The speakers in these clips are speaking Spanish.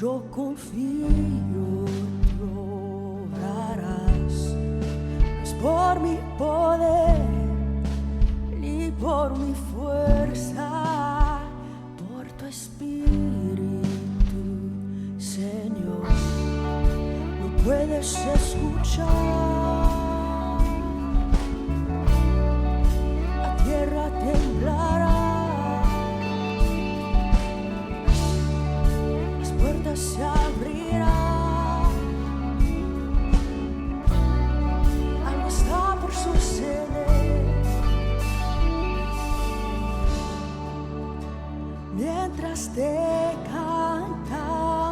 yo confío, tú obrarás. No es por mi poder ni por mi fuerza, por tu espíritu, Señor. No puedes escuchar, la tierra temblará, las puertas se abrirán, algo está por suceder. Mientras te cantamos,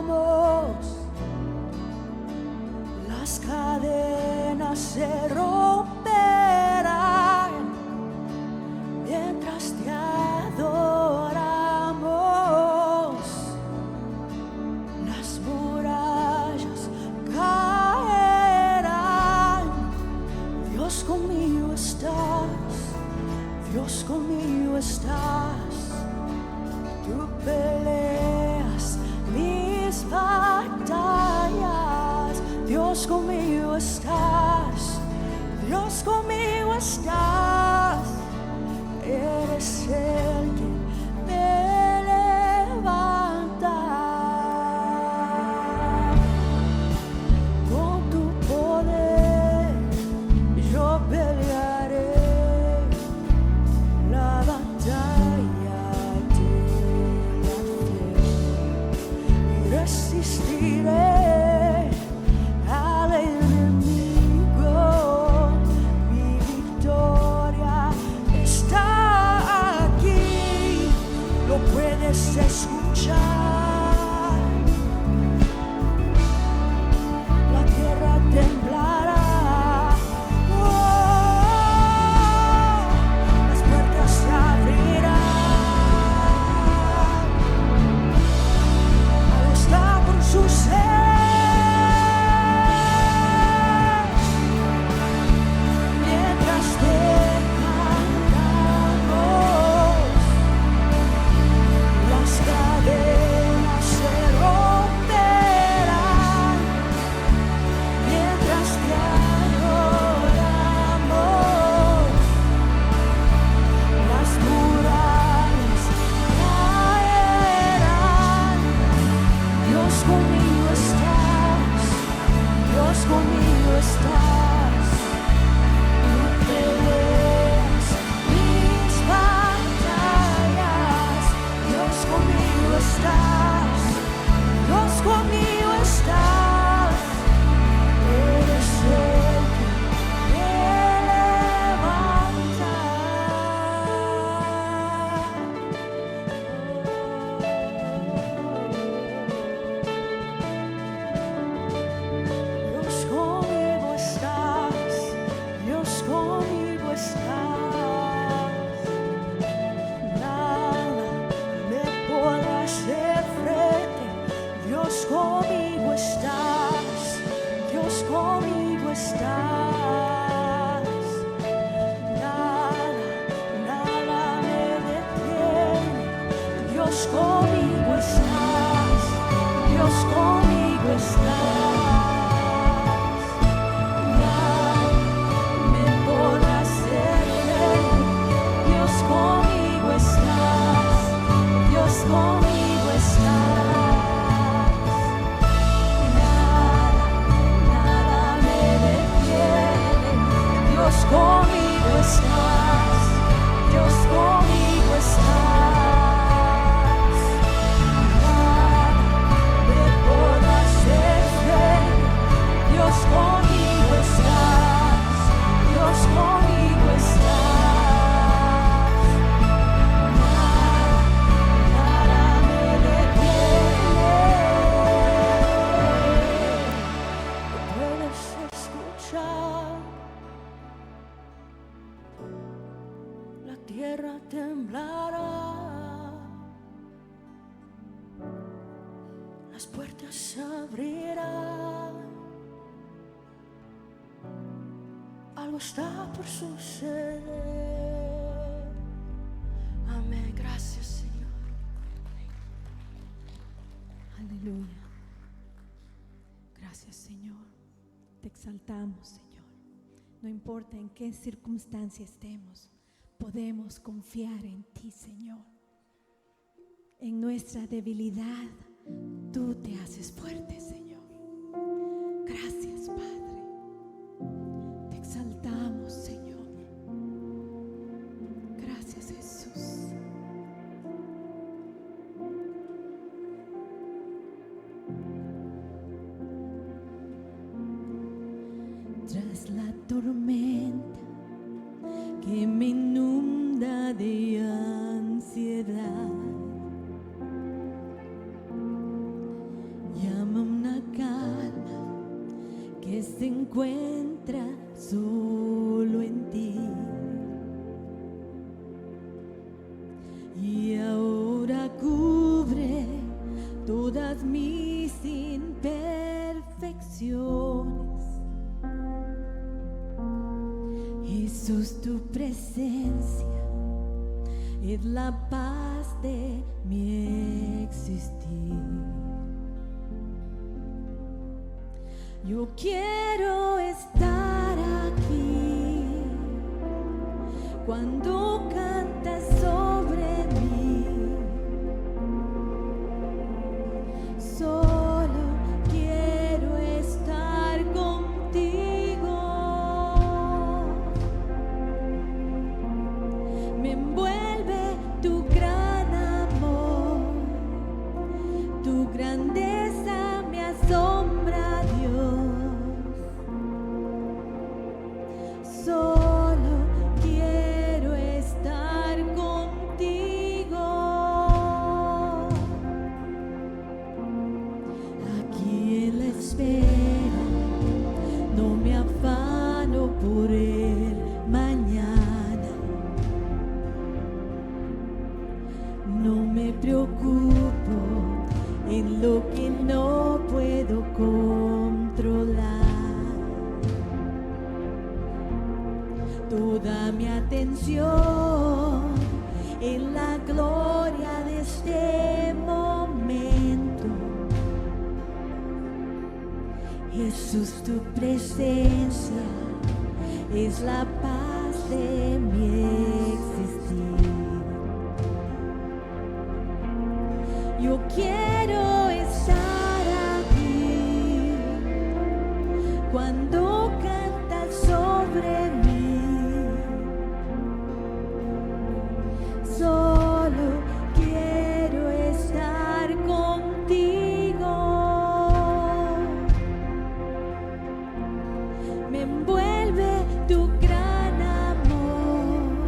las cadenas se romperán. Mientras te adoramos, las murallas caerán. Dios conmigo estás, Dios conmigo estás. Tú peleas mis batallas. Dios conmigo estás, Dios conmigo estás. Eres el que me levanta. Con tu poder yo pelearé la batalla de la fe y resistiré al enemigo. Mi victoria está aquí, lo puedes escuchar. La tierra temblará, las puertas se abrirán, algo está por suceder. Mientras te cantamos, las cadenas se romperán. Mientras te adoramos, las murallas caerán. Dios conmigo estás, Dios conmigo estás. Tú peleas mis batallas. Dios conmigo estás, Dios conmigo estás. Eres el que me levanta. Dios conmigo estás, Dios conmigo estás. Nada me podrá hacer frente. Dios conmigo estás, Dios conmigo estás. Nada me detiene. Dios conmigo estás, Dios conmigo estás. Nada me podrá hacer frente. Dios conmigo estás, Dios conmigo estás. Nada me detiene. Dios conmigo estás, Dios conmigo estás. Nada me podrá hacer frente. Dios conmigo estás, Dios conmigo estás. Nada me detiene. Puedes escuchar, la tierra temblará, las puertas se abrirán, algo está por suceder. Amén. Gracias, Señor. Aleluya. exaltamos, Señor. No importa en qué circunstancia estemos, podemos confiar en ti, Señor. En nuestra debilidad, tú te haces fuerte, Señor. Gracias, Padre. Te exaltamos, Señor. Gracias, Jesús. Tras la tormenta que me inunda de ansiedad, llama una calma que se encuentra solo en ti. Y ahora cubre todas mis imperfecciones. Jesús, tu presencia es la paz de mi existir. Yo quiero estar aquí cuando cantas sobre mí. Solo quiero estar contigo. Me envuelve tu gran amor, tu grandeza me asombra, Dios. Solo quiero estar contigo. Aquí en la espera no me afano por el mañana. No me preocupo en lo que no puedo controlar. Toda mi atención en la gloria de este momento. Jesús, tu presencia es la paz de mi existir. Yo quiero estar aquí cuando cantas sobre mí. Solo quiero estar contigo. Me envuelve tu gran amor,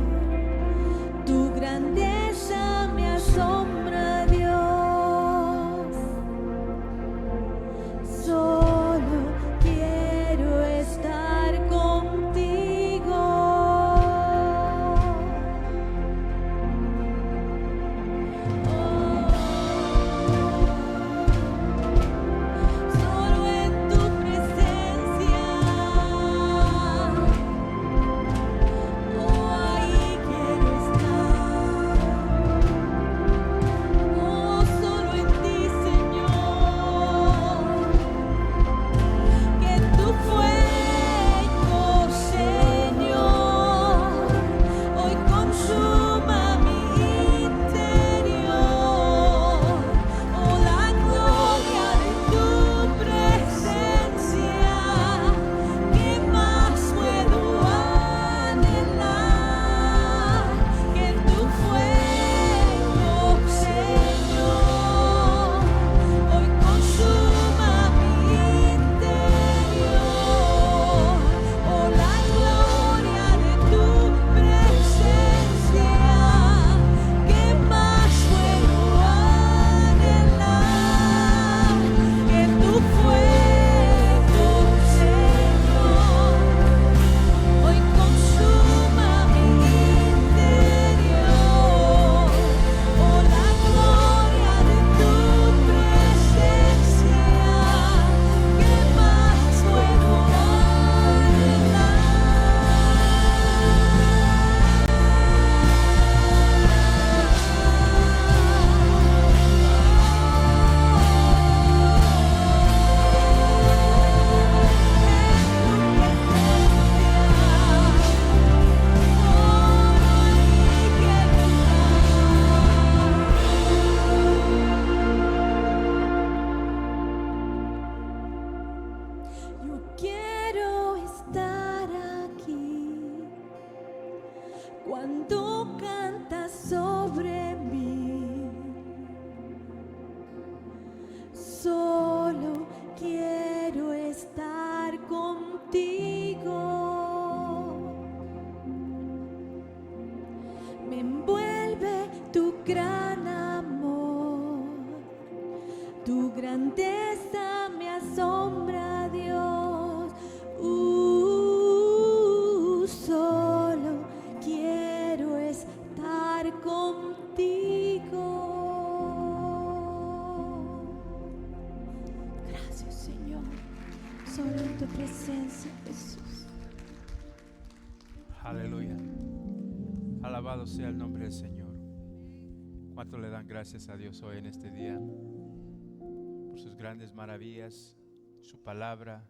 canta sobre mí. Solo quiero estar contigo. Me envuelve tu gran amor, tu grandeza me asombra, Dios. Solo quiero estar contigo. Gracias, Señor. Solo en tu presencia, Jesús. Aleluya. Alabado sea el nombre del Señor. ¿Cuánto le dan gracias a Dios hoy en este día? Por sus grandes maravillas, su palabra,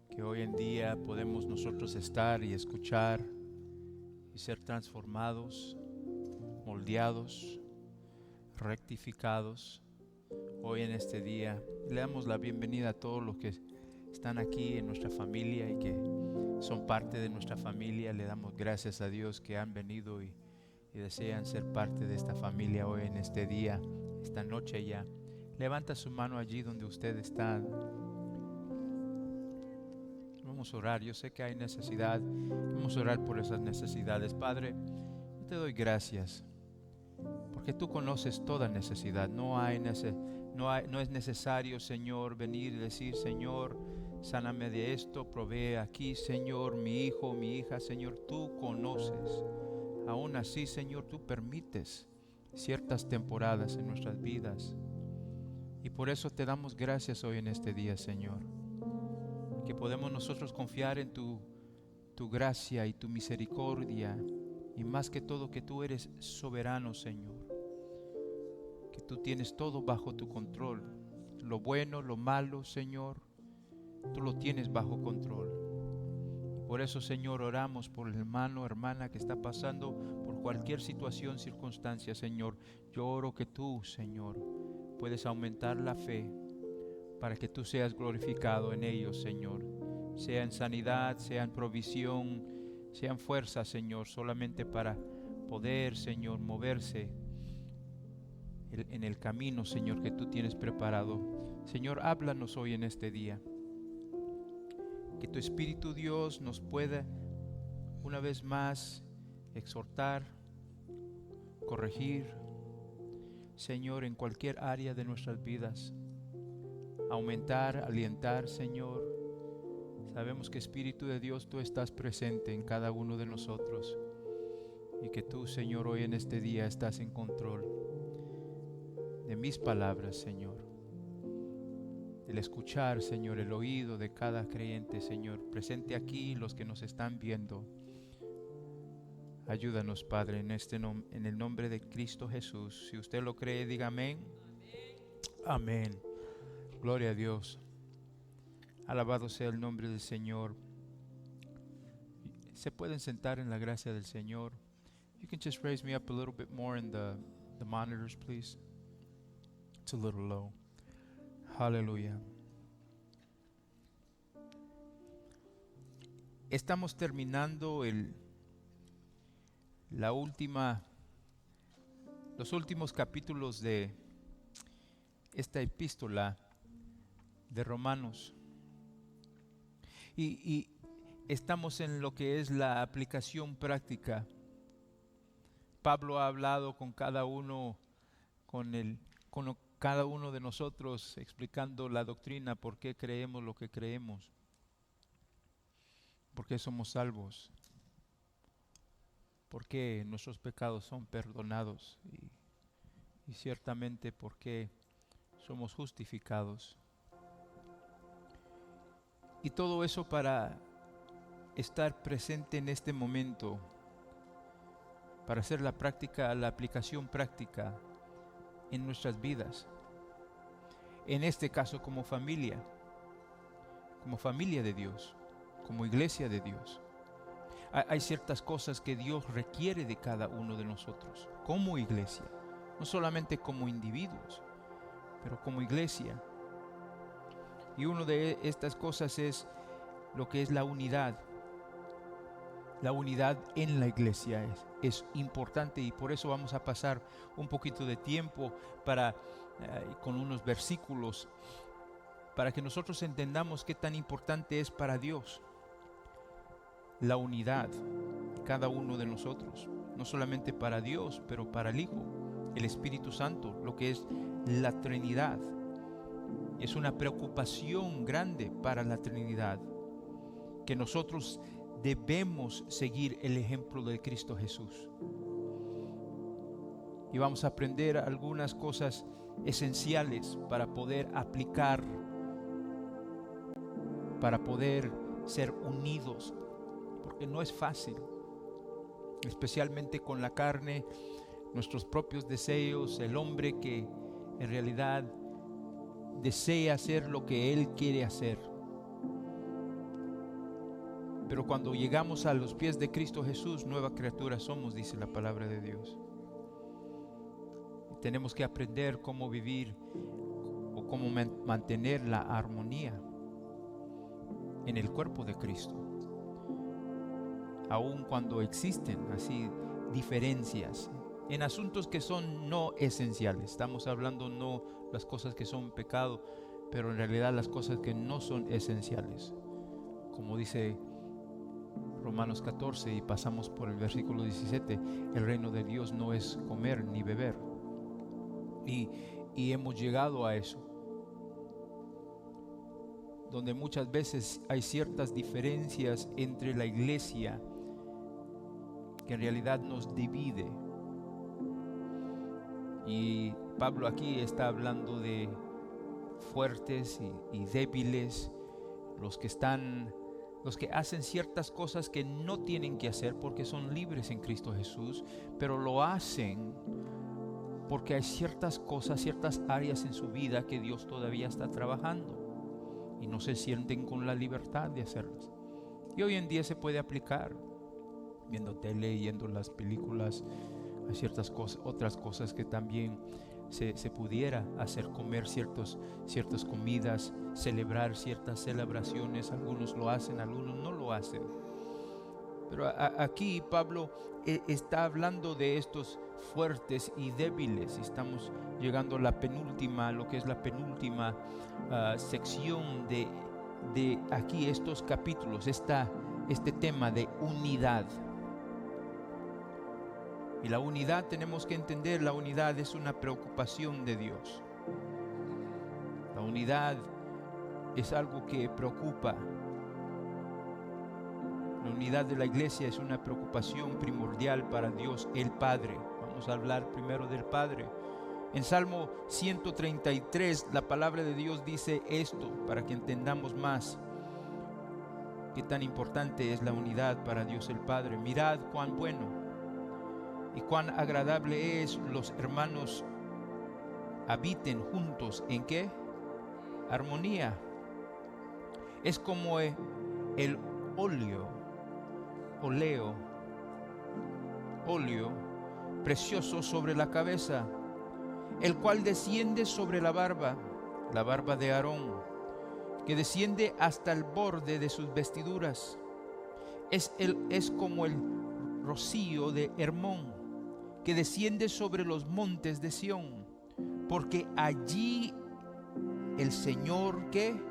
que hoy en día podemos nosotros estar y escuchar y ser transformados, moldeados, rectificados hoy en este día. Le damos la bienvenida a todos los que están aquí en nuestra familia y que son parte de nuestra familia. Le damos gracias a Dios que han venido y desean ser parte de esta familia hoy en este día, esta noche ya. Levanta su mano allí donde usted está. Vamos a orar. Yo sé que hay necesidad. Vamos a orar por esas necesidades. Padre, yo te doy gracias porque tú conoces toda necesidad. No es necesario, Señor, venir y decir: Señor, sáname de esto, provee aquí, Señor, mi hijo, mi hija. Señor, tú conoces. Aún así, Señor, tú permites ciertas temporadas en nuestras vidas. Y por eso te damos gracias hoy en este día, Señor, que podemos nosotros confiar en tu gracia y tu misericordia, y más que todo que tú eres soberano, Señor, que tú tienes todo bajo tu control. Lo bueno, lo malo, Señor, tú lo tienes bajo control. Por eso, Señor, oramos por el hermano, hermana que está pasando por cualquier situación, circunstancia, Señor. Yo oro que tú, Señor, puedes aumentar la fe para que tú seas glorificado en ellos, Señor. Sea en sanidad, sea en provisión, sea en fuerza, Señor, solamente para poder, Señor, moverse en el camino, Señor, que tú tienes preparado. Señor, háblanos hoy en este día. Que tu Espíritu, Dios, nos pueda una vez más exhortar, corregir, Señor, en cualquier área de nuestras vidas. Aumentar, alientar, Señor. Sabemos que, Espíritu de Dios, tú estás presente en cada uno de nosotros, y que tú, Señor, hoy en este día estás en control de mis palabras, Señor, del escuchar, Señor, el oído de cada creyente, Señor, presente aquí, los que nos están viendo. Ayúdanos, Padre, en el nombre de Cristo Jesús. Si usted lo cree, diga amén. Amén. Gloria a Dios. Alabado sea el nombre del Señor. Se pueden sentar en la gracia del Señor. You can just raise me up a little bit more in the monitors, please. It's a little low. Aleluya. Estamos terminando los últimos capítulos de esta epístola de Romanos. Y estamos en lo que es la aplicación práctica. Pablo ha hablado con cada uno, cada uno de nosotros, explicando la doctrina, por qué creemos lo que creemos, por qué somos salvos, por qué nuestros pecados son perdonados y ciertamente por qué somos justificados. Y todo eso para estar presente en este momento, para hacer la aplicación práctica en nuestras vidas. En este caso como familia de Dios, como iglesia de Dios. Hay ciertas cosas que Dios requiere de cada uno de nosotros como iglesia, no solamente como individuos, pero como iglesia. Y una de estas cosas es lo que es la unidad La unidad en la iglesia es importante, y por eso vamos a pasar un poquito de tiempo con unos versículos para que nosotros entendamos qué tan importante es para Dios la unidad, cada uno de nosotros, no solamente para Dios, pero para el Hijo, el Espíritu Santo, lo que es la Trinidad. Es una preocupación grande para la Trinidad, que nosotros debemos seguir el ejemplo de Cristo Jesús. Y vamos a aprender algunas cosas esenciales para poder aplicar, para poder ser unidos, porque no es fácil, especialmente con la carne, nuestros propios deseos, el hombre que en realidad desea hacer lo que él quiere hacer. Pero cuando llegamos a los pies de Cristo Jesús, nueva criatura somos, dice la palabra de Dios. Y tenemos que aprender cómo vivir o cómo mantener la armonía en el cuerpo de Cristo. Aun cuando existen así diferencias en asuntos que son no esenciales. Estamos hablando no las cosas que son pecado, pero en realidad las cosas que no son esenciales. Como dice Romanos 14, y pasamos por el versículo 17, el reino de Dios no es comer ni beber. Y hemos llegado a eso, donde muchas veces hay ciertas diferencias entre la iglesia que en realidad nos divide. Y Pablo aquí está hablando de fuertes y débiles, los que hacen ciertas cosas que no tienen que hacer porque son libres en Cristo Jesús, pero lo hacen porque hay ciertas cosas, ciertas áreas en su vida que Dios todavía está trabajando y no se sienten con la libertad de hacerlas. Y hoy en día se puede aplicar viendo tele, yendo las películas. Hay ciertas cosas, otras cosas que también se pudiera hacer, comer ciertas comidas, celebrar ciertas celebraciones. Algunos lo hacen, algunos no lo hacen. Pero aquí Pablo está hablando de estos fuertes y débiles. Estamos llegando a lo que es la penúltima sección de aquí, estos capítulos, este tema de unidad. Y la unidad, tenemos que entender, la unidad es una preocupación de Dios. La unidad es algo que preocupa. La unidad de la iglesia es una preocupación primordial para Dios el Padre. Vamos a hablar primero del Padre. En Salmo 133, la palabra de Dios dice esto, para que entendamos más qué tan importante es la unidad para Dios el Padre. Mirad cuán bueno y cuán agradable es los hermanos habiten juntos. ¿En qué? Armonía. Es como el óleo precioso sobre la cabeza, el cual desciende sobre la barba de Aarón, que desciende hasta el borde de sus vestiduras. Es como el rocío de Hermón, que desciende sobre los montes de Sión, porque allí el Señor que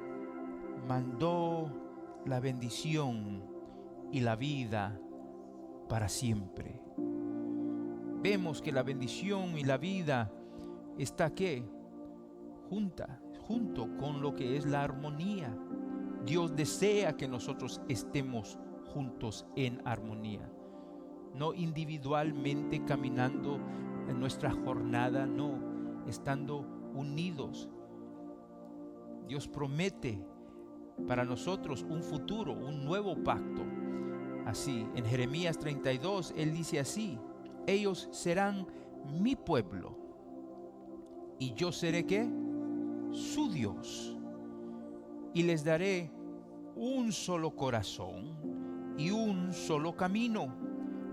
mandó la bendición y la vida para siempre. Vemos que la bendición y la vida está ¿qué? Junto con lo que es la armonía. Dios desea que nosotros estemos juntos en armonía, no individualmente caminando en nuestra jornada, no, estando unidos. Dios promete para nosotros un futuro, un nuevo pacto. Así, en Jeremías 32, Él dice así: ellos serán mi pueblo y yo seré ¿qué? Su Dios, y les daré un solo corazón y un solo camino,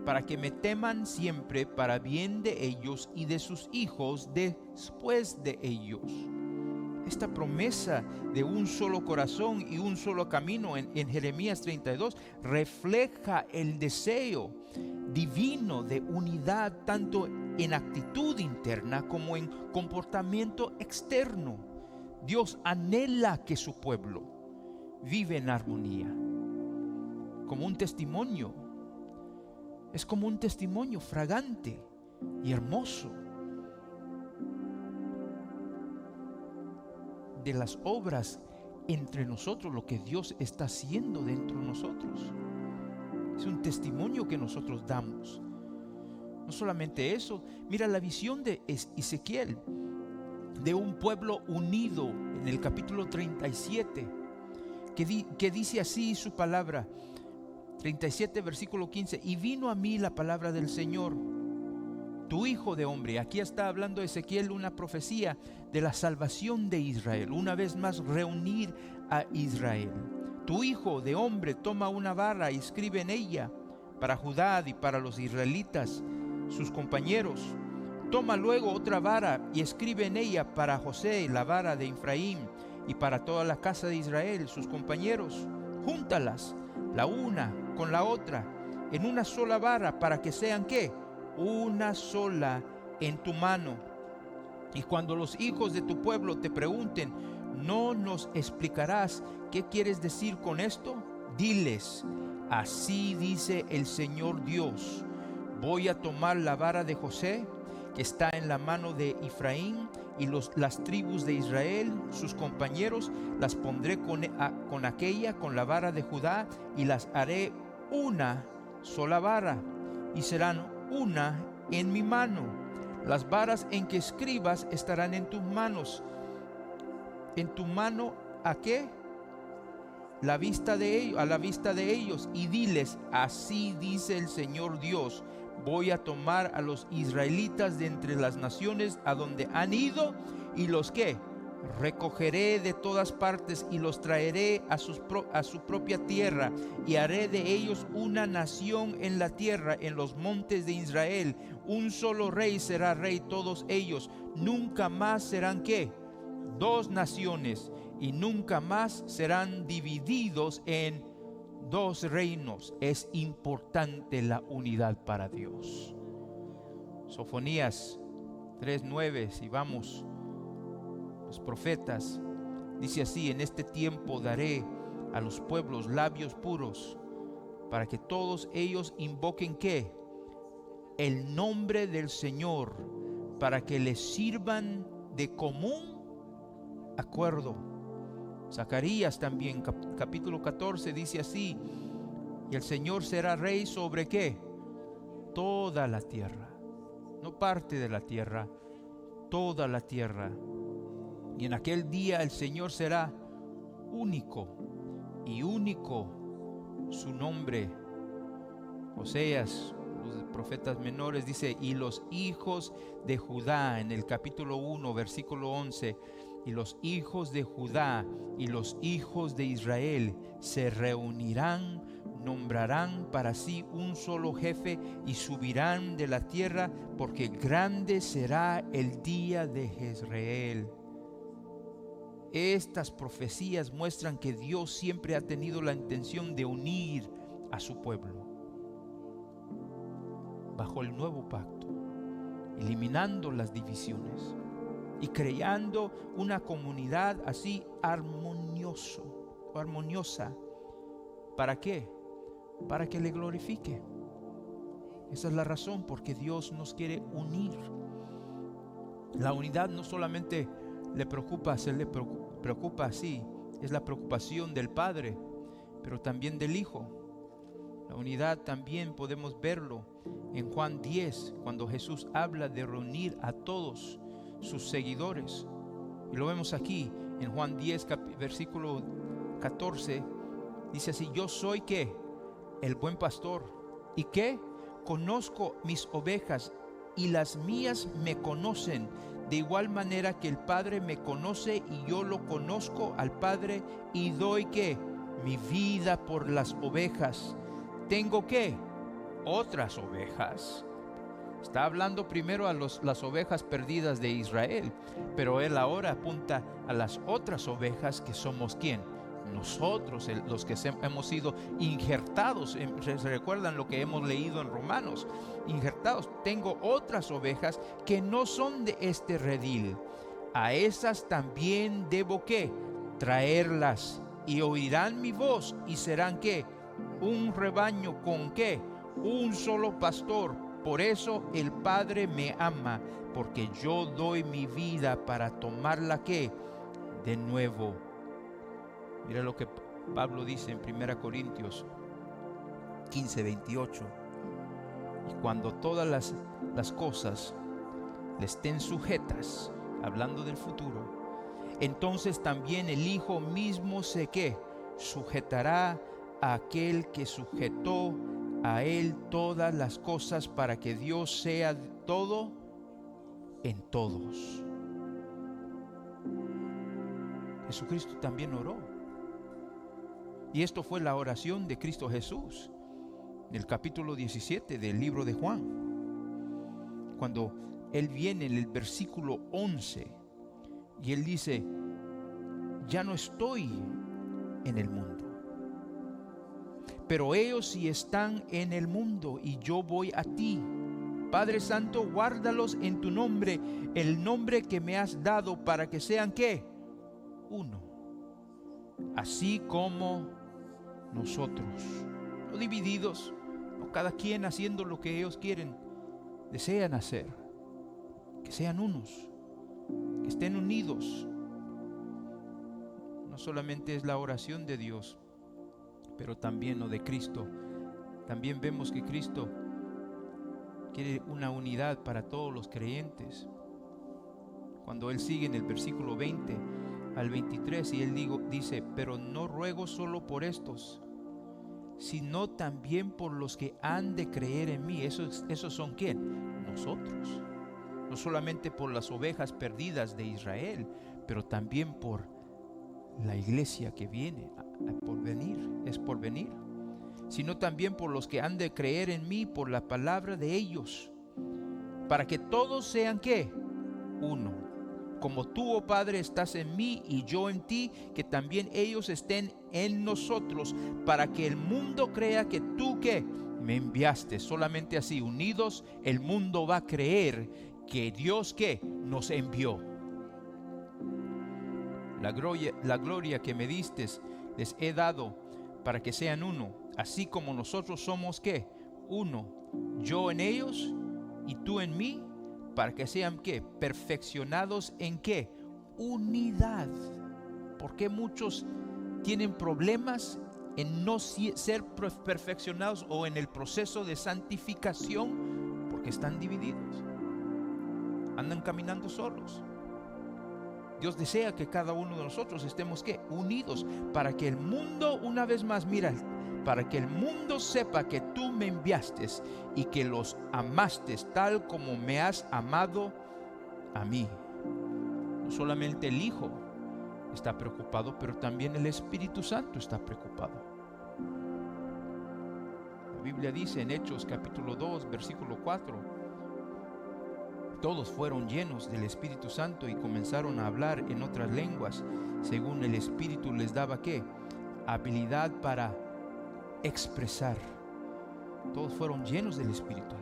para que me teman siempre, para bien de ellos y de sus hijos después de ellos, esta promesa de un solo corazón y un solo camino en Jeremías 32 refleja el deseo divino de unidad tanto en actitud interna como en comportamiento externo. Dios anhela que su pueblo vive en armonía, como un testimonio. Es como un testimonio fragante y hermoso de las obras entre nosotros, lo que Dios está haciendo dentro de nosotros. Es un testimonio que nosotros damos. No solamente eso, mira la visión de Ezequiel, de un pueblo unido en el capítulo 37, que dice así su palabra, 37 versículo 15, y vino a mí la palabra del Señor, tu hijo de hombre. Aquí está hablando Ezequiel una profecía de la salvación de Israel, una vez más reunir a Israel. Tu hijo de hombre, toma una vara y escribe en ella para Judá y para los israelitas, sus compañeros. Toma luego otra vara y escribe en ella para José, la vara de Efraín, y para toda la casa de Israel, sus compañeros. Júntalas, la una con la otra, en una sola vara, para que sean, ¿qué? Una sola en tu mano. Y cuando los hijos de tu pueblo te pregunten, ¿no nos explicarás qué quieres decir con esto? Diles, así dice el Señor Dios, voy a tomar la vara de José, que está en la mano de Efraín, y las tribus de Israel, sus compañeros, las pondré con la vara de Judá, y las haré una sola vara, y serán una en mi mano. Las varas en que escribas estarán en tus manos. En tu mano, ¿a qué? A la vista de ellos, y diles, así dice el Señor Dios, voy a tomar a los israelitas de entre las naciones a donde han ido, y los que recogeré de todas partes y los traeré a su propia tierra, y haré de ellos una nación en la tierra, en los montes de Israel. Un solo rey será rey todos ellos. Nunca más serán, ¿qué? Dos naciones, y nunca más serán divididos en dos reinos. Es importante la unidad para Dios. Sofonías 3:9, si vamos, los profetas, dice así: en este tiempo daré a los pueblos labios puros, para que todos ellos invoquen, ¿qué? El nombre del Señor, para que les sirvan de común acuerdo. Zacarías también, capítulo 14, dice así: y el Señor será rey sobre, ¿qué? Toda la tierra, no parte de la tierra, toda la tierra. Y en aquel día el Señor será único, y único su nombre. Oseas, los profetas menores, dice: y los hijos de Judá, en el capítulo 1, versículo 11, y los hijos de Judá y los hijos de Israel se reunirán, nombrarán para sí un solo jefe y subirán de la tierra, porque grande será el día de Jezreel. Estas profecías muestran que Dios siempre ha tenido la intención de unir a su pueblo bajo el nuevo pacto, eliminando las divisiones y creando una comunidad así armoniosa. ¿Para qué? Para que le glorifique. Esa es la razón porque Dios nos quiere unir. La unidad no solamente le preocupa así, es la preocupación del Padre, pero también del Hijo. La unidad también podemos verlo en Juan 10, cuando Jesús habla de reunir a todos sus seguidores. Y lo vemos aquí en Juan 10, versículo 14, dice así: yo soy, ¿qué? El buen pastor, y ¿qué? Conozco mis ovejas, y las mías me conocen, de igual manera que el Padre me conoce y yo lo conozco al Padre, y doy, ¿qué? Mi vida por las ovejas. Tengo, ¿qué? Otras ovejas Está hablando primero a las ovejas perdidas de Israel, pero él ahora apunta a las otras ovejas que somos ¿quién? Nosotros, los que hemos sido injertados. ¿Se recuerdan lo que hemos leído en Romanos? Injertados. Tengo otras ovejas que no son de este redil. A esas también debo ¿qué? Traerlas, y oirán mi voz, y serán ¿qué? Un rebaño con ¿qué? Un solo pastor. Por eso el Padre me ama, porque yo doy mi vida para tomarla ¿qué? De nuevo. Mira lo que Pablo dice en 1 Corintios 15:28. Y cuando todas las cosas le estén sujetas, hablando del futuro, entonces también el Hijo mismo se ¿qué? Sujetará a aquel que sujetó a él todas las cosas, para que Dios sea todo en todos. Jesucristo también oró. Y esto fue la oración de Cristo Jesús en el capítulo 17 del libro de Juan, cuando Él viene en el versículo 11 y Él dice: ya no estoy en el mundo, pero ellos sí están en el mundo, y yo voy a ti. Padre Santo, guárdalos en tu nombre, el nombre que me has dado, para que sean ¿qué? Uno, así como nosotros, no divididos, no cada quien haciendo lo que ellos desean hacer, que sean unos, que estén unidos. No solamente es la oración de Dios, pero también lo de Cristo. También vemos que Cristo quiere una unidad para todos los creyentes. Cuando Él sigue en el versículo 20 al 23, y Él dice: pero no ruego solo por estos, sino también por los que han de creer en mí. ¿Esos son quién? Nosotros. No solamente por las ovejas perdidas de Israel, pero también por la iglesia que viene por venir, sino también por los que han de creer en mí por la palabra de ellos, para que todos sean ¿qué? Uno, como tú, oh Padre, estás en mí y yo en ti, que también ellos estén en nosotros, para que el mundo crea que tú ¿qué? Me enviaste. Solamente así, unidos, el mundo va a creer que Dios ¿qué? Nos envió. La gloria que me diste les he dado, para que sean uno, así como nosotros somos ¿qué? Uno, yo en ellos y tú en mí, para que sean ¿qué? Perfeccionados en ¿qué? Unidad. Porque muchos tienen problemas en no ser perfeccionados o en el proceso de santificación, porque están divididos, andan caminando solos. Dios desea que cada uno de nosotros estemos ¿qué? Unidos, para que el mundo, una vez más, mira, para que el mundo sepa que tú me enviaste y que los amaste tal como me has amado a mí. No solamente el Hijo está preocupado, pero también el Espíritu Santo está preocupado. La Biblia dice en Hechos capítulo 2, versículo 4: todos fueron llenos del Espíritu Santo y comenzaron a hablar en otras lenguas, según el Espíritu les daba ¿qué? Habilidad para expresar. Todos fueron llenos del Espíritu.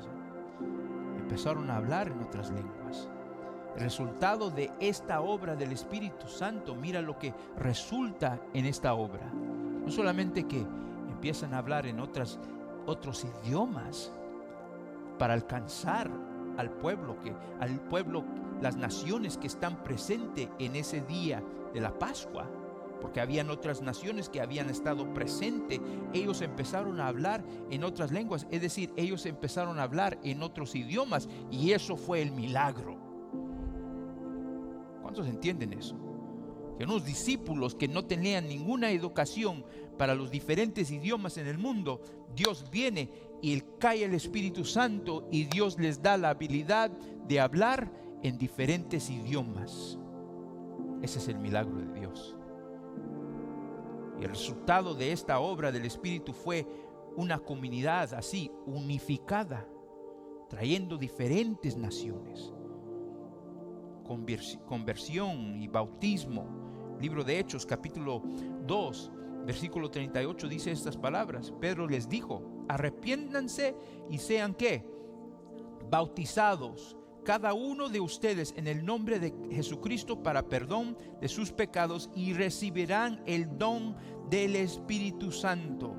Empezaron a hablar en otras lenguas. El resultado de esta obra del Espíritu Santo, mira lo que resulta en esta obra. No solamente que empiezan a hablar en otros idiomas para alcanzar al pueblo, las naciones que están presentes en ese día de la Pascua, porque habían otras naciones que habían estado presentes. Ellos empezaron a hablar en otras lenguas, es decir, ellos empezaron a hablar en otros idiomas, y eso fue el milagro. ¿Cuántos entienden eso? Que unos discípulos que no tenían ninguna educación para los diferentes idiomas en el mundo, Dios viene y cae el Espíritu Santo y Dios les da la habilidad de hablar en diferentes idiomas. Ese es el milagro de Dios. Y el resultado de esta obra del Espíritu fue una comunidad así, unificada, trayendo diferentes naciones. Conversión y bautismo. Libro de Hechos, capítulo 2, versículo 38 dice estas palabras. Pedro les dijo: arrepiéntanse y sean ¿qué? Bautizados cada uno de ustedes en el nombre de Jesucristo para perdón de sus pecados y recibirán el don del Espíritu Santo.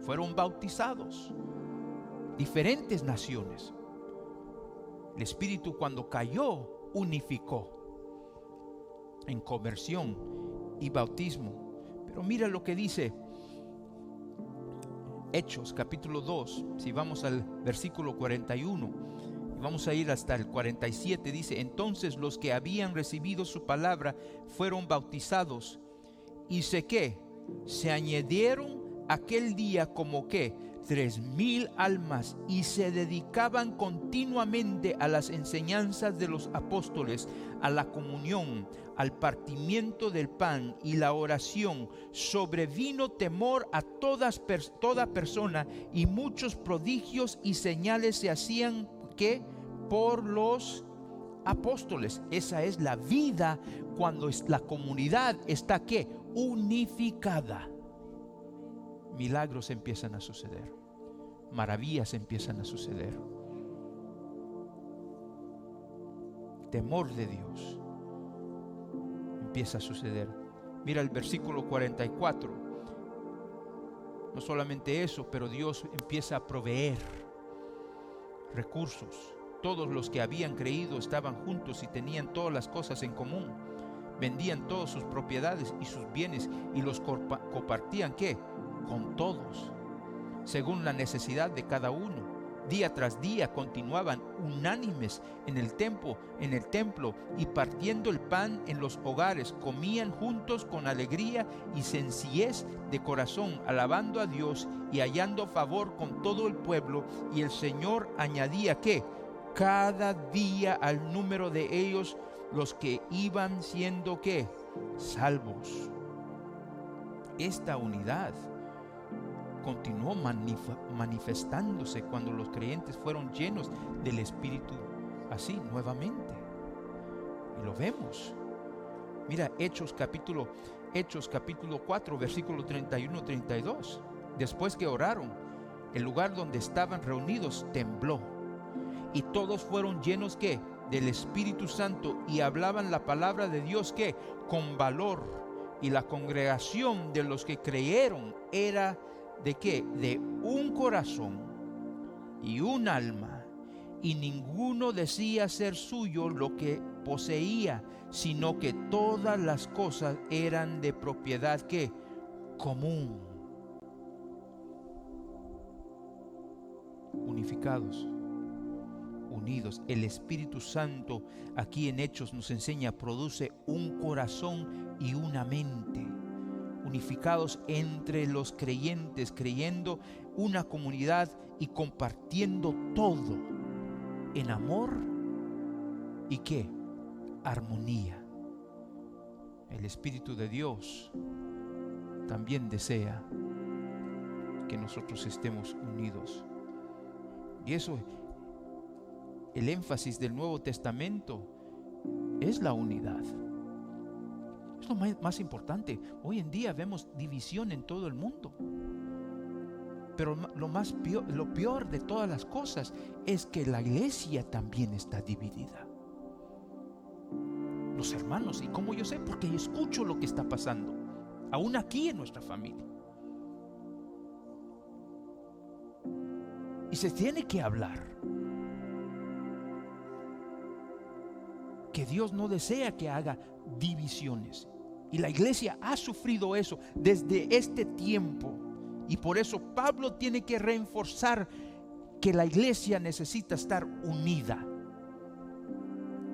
Fueron bautizados diferentes naciones. El Espíritu, cuando cayó, unificó en conversión y bautismo. Pero mira lo que dice Hechos capítulo 2, si vamos al versículo 41, vamos a ir hasta el 47, dice: entonces los que habían recibido su palabra fueron bautizados, y se añadieron aquel día como 3,000 almas, y se dedicaban continuamente a las enseñanzas de los apóstoles, a la comunión, al partimiento del pan y la oración. Sobrevino temor a toda persona, y muchos prodigios y señales se hacían por los apóstoles. Esa es la vida cuando la comunidad está unificada. Milagros empiezan a suceder, maravillas empiezan a suceder. Temor de Dios empieza a suceder. Mira el versículo 44. No solamente eso, pero Dios empieza a proveer recursos. Todos los que habían creído estaban juntos y tenían todas las cosas en común. Vendían todas sus propiedades y sus bienes y los compartían con todos, según la necesidad de cada uno. Día tras día continuaban unánimes en el templo y partiendo el pan en los hogares, comían juntos con alegría y sencillez de corazón, alabando a Dios y hallando favor con todo el pueblo. Y el Señor añadía cada día al número de ellos los que iban siendo salvos. Esta unidad continuó manifestándose cuando los creyentes fueron llenos del Espíritu, así nuevamente. Y lo vemos. Mira Hechos capítulo 4, versículo 31-32. Después que oraron, el lugar donde estaban reunidos tembló, y todos fueron llenos del Espíritu Santo, y hablaban la palabra de Dios con valor. Y la congregación de los que creyeron era de un corazón y un alma, y ninguno decía ser suyo lo que poseía, sino que todas las cosas eran de propiedad común. Unificados, unidos. El Espíritu Santo aquí en Hechos nos enseña, produce un corazón y una mente, unificados entre los creyentes, creyendo una comunidad y compartiendo todo en amor y armonía. El Espíritu de Dios también desea que nosotros estemos unidos, y eso, el énfasis del Nuevo Testamento es la unidad. Es lo más importante. Hoy en día vemos división en todo el mundo, pero lo peor de todas las cosas es que la iglesia también está dividida. Los hermanos, ¿y cómo yo sé? Porque yo escucho lo que está pasando, aún aquí en nuestra familia. Y se tiene que hablar. Que Dios no desea que haga divisiones. Y la iglesia ha sufrido eso desde este tiempo. Y por eso Pablo tiene que reforzar que la iglesia necesita estar unida.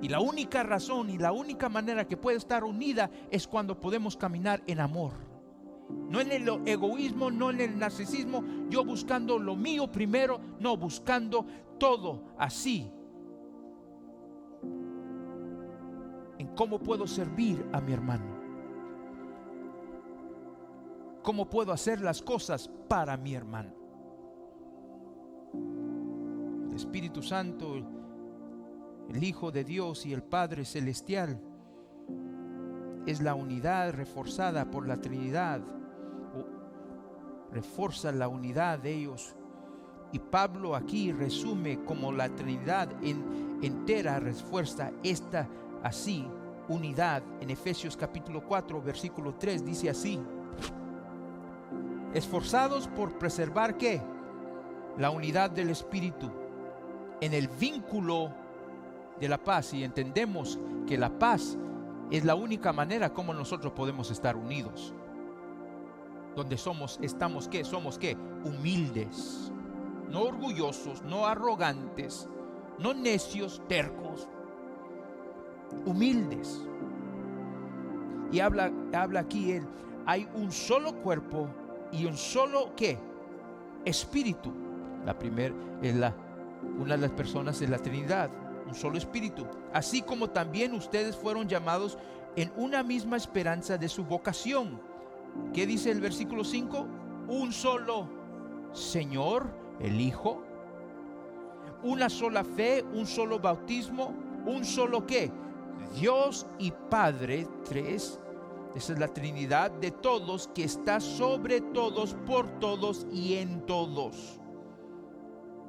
Y la única razón y la única manera que puede estar unida es cuando podemos caminar en amor. No en el egoísmo, no en el narcisismo, yo buscando lo mío primero, no, buscando todo así. En cómo puedo servir a mi hermano, cómo puedo hacer las cosas para mi hermano. El Espíritu Santo, el Hijo de Dios y el Padre Celestial, es la unidad reforzada por la Trinidad, refuerza la unidad de ellos. Y Pablo aquí resume como la Trinidad entera refuerza esta así unidad. En Efesios capítulo 4 versículo 3 dice así: esforzados por preservar ¿qué? La unidad del Espíritu en el vínculo de la paz. Y entendemos que la paz es la única manera como nosotros podemos estar unidos, donde estamos ¿qué? Somos ¿qué? Humildes, no orgullosos, no arrogantes, no necios, tercos, humildes. Y habla aquí él, hay un solo cuerpo y un solo ¿qué? Espíritu. La primera es una de las personas de la Trinidad, un solo espíritu. Así como también ustedes fueron llamados en una misma esperanza de su vocación. ¿Qué dice el versículo 5? Un solo Señor, el Hijo, una sola fe, un solo bautismo, un solo ¿qué? Dios y Padre, tres. Esa es la Trinidad de todos, que está sobre todos, por todos y en todos.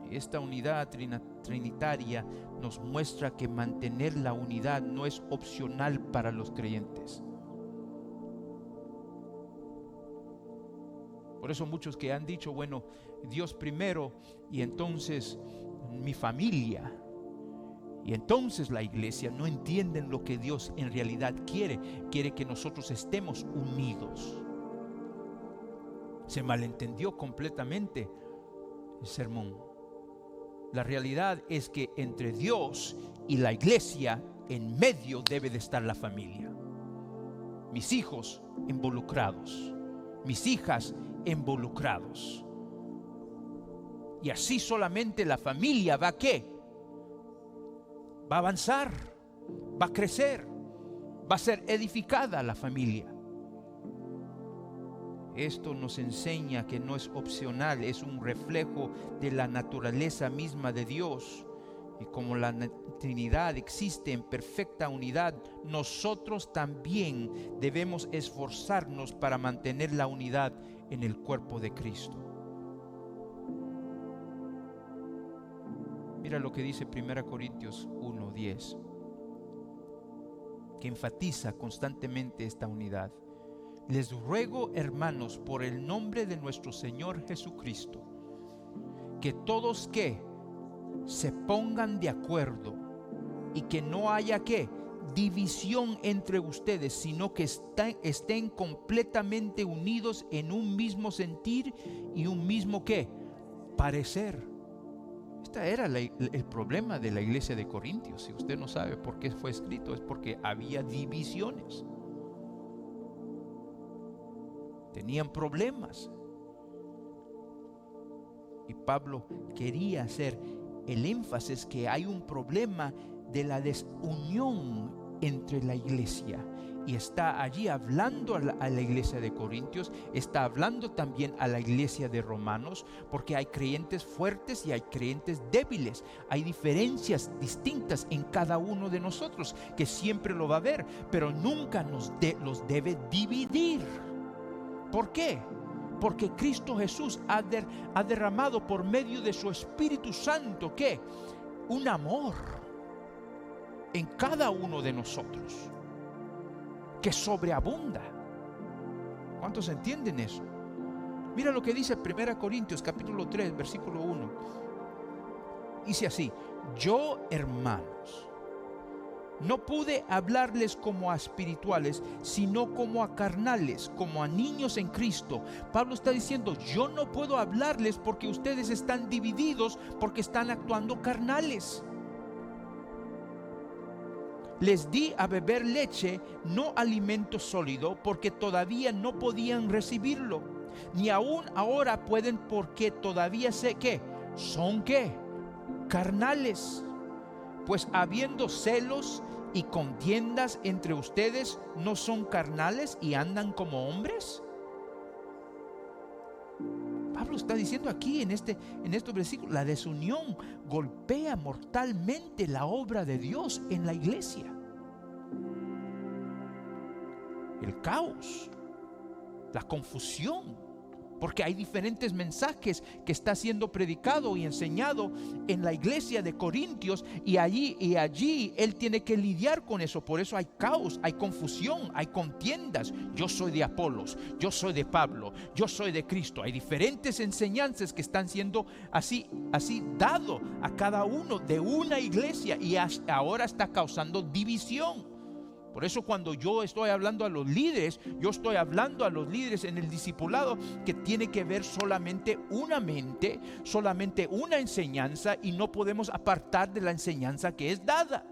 Esta unidad trinitaria nos muestra que mantener la unidad no es opcional para los creyentes. Por eso muchos que han dicho, bueno, Dios primero y entonces mi familia y entonces la iglesia, no entienden lo que Dios en realidad quiere. Quiere que nosotros estemos unidos. Se malentendió completamente el sermón. La realidad es que entre Dios y la iglesia, en medio debe de estar la familia. Mis hijos involucrados, mis hijas involucrados. Y así solamente la familia va a ¿qué? Va a avanzar, va a crecer, va a ser edificada la familia. Esto nos enseña que no es opcional, es un reflejo de la naturaleza misma de Dios. Y como la Trinidad existe en perfecta unidad, nosotros también debemos esforzarnos para mantener la unidad en el cuerpo de Cristo. Mira lo que dice 1 Corintios 1:10, que enfatiza constantemente esta unidad. Les ruego, hermanos, por el nombre de nuestro Señor Jesucristo, que todos ¿qué? Se pongan de acuerdo y que no haya ¿qué? División entre ustedes, sino que estén completamente unidos en un mismo sentir y un mismo ¿qué? Parecer. Este era el problema de la iglesia de Corintios. Si usted no sabe por qué fue escrito, es porque había divisiones. Tenían problemas. Y Pablo quería hacer el énfasis que hay un problema de la desunión entre la iglesia. Y está allí hablando a la iglesia de Corintios, está hablando también a la iglesia de Romanos, porque hay creyentes fuertes y hay creyentes débiles. Hay diferencias distintas en cada uno de nosotros, que siempre lo va a haber, pero nunca los debe dividir. ¿Por qué? Porque Cristo Jesús ha derramado por medio de su Espíritu Santo, ¿qué? Un amor en cada uno de nosotros que sobreabunda. ¿Cuántos entienden eso? Mira lo que dice 1 Corintios capítulo 3 versículo 1. Dice así: yo, hermanos, no pude hablarles como a espirituales, sino como a carnales, como a niños en Cristo. Pablo está diciendo, yo no puedo hablarles porque ustedes están divididos, porque están actuando carnales. Les di a beber leche, no alimento sólido, porque todavía no podían recibirlo, ni aún ahora pueden, porque todavía sé que son ¿qué? Carnales. Pues habiendo celos y contiendas entre ustedes, ¿no son carnales y andan como hombres? Pablo Pablo está diciendo aquí en estos versículos, la desunión golpea mortalmente la obra de Dios en la iglesia. El caos, la confusión, porque hay diferentes mensajes que está siendo predicado y enseñado en la iglesia de Corintios, y allí él tiene que lidiar con eso. Por eso hay caos, hay confusión, hay contiendas. Yo soy de Apolos, yo soy de Pablo, yo soy de Cristo. Hay diferentes enseñanzas que están siendo así dado a cada uno de una iglesia, y ahora está causando división. Por eso cuando yo estoy hablando a los líderes, yo estoy hablando a los líderes en el discipulado que tiene que ver solamente una mente, solamente una enseñanza, y no podemos apartar de la enseñanza que es dada.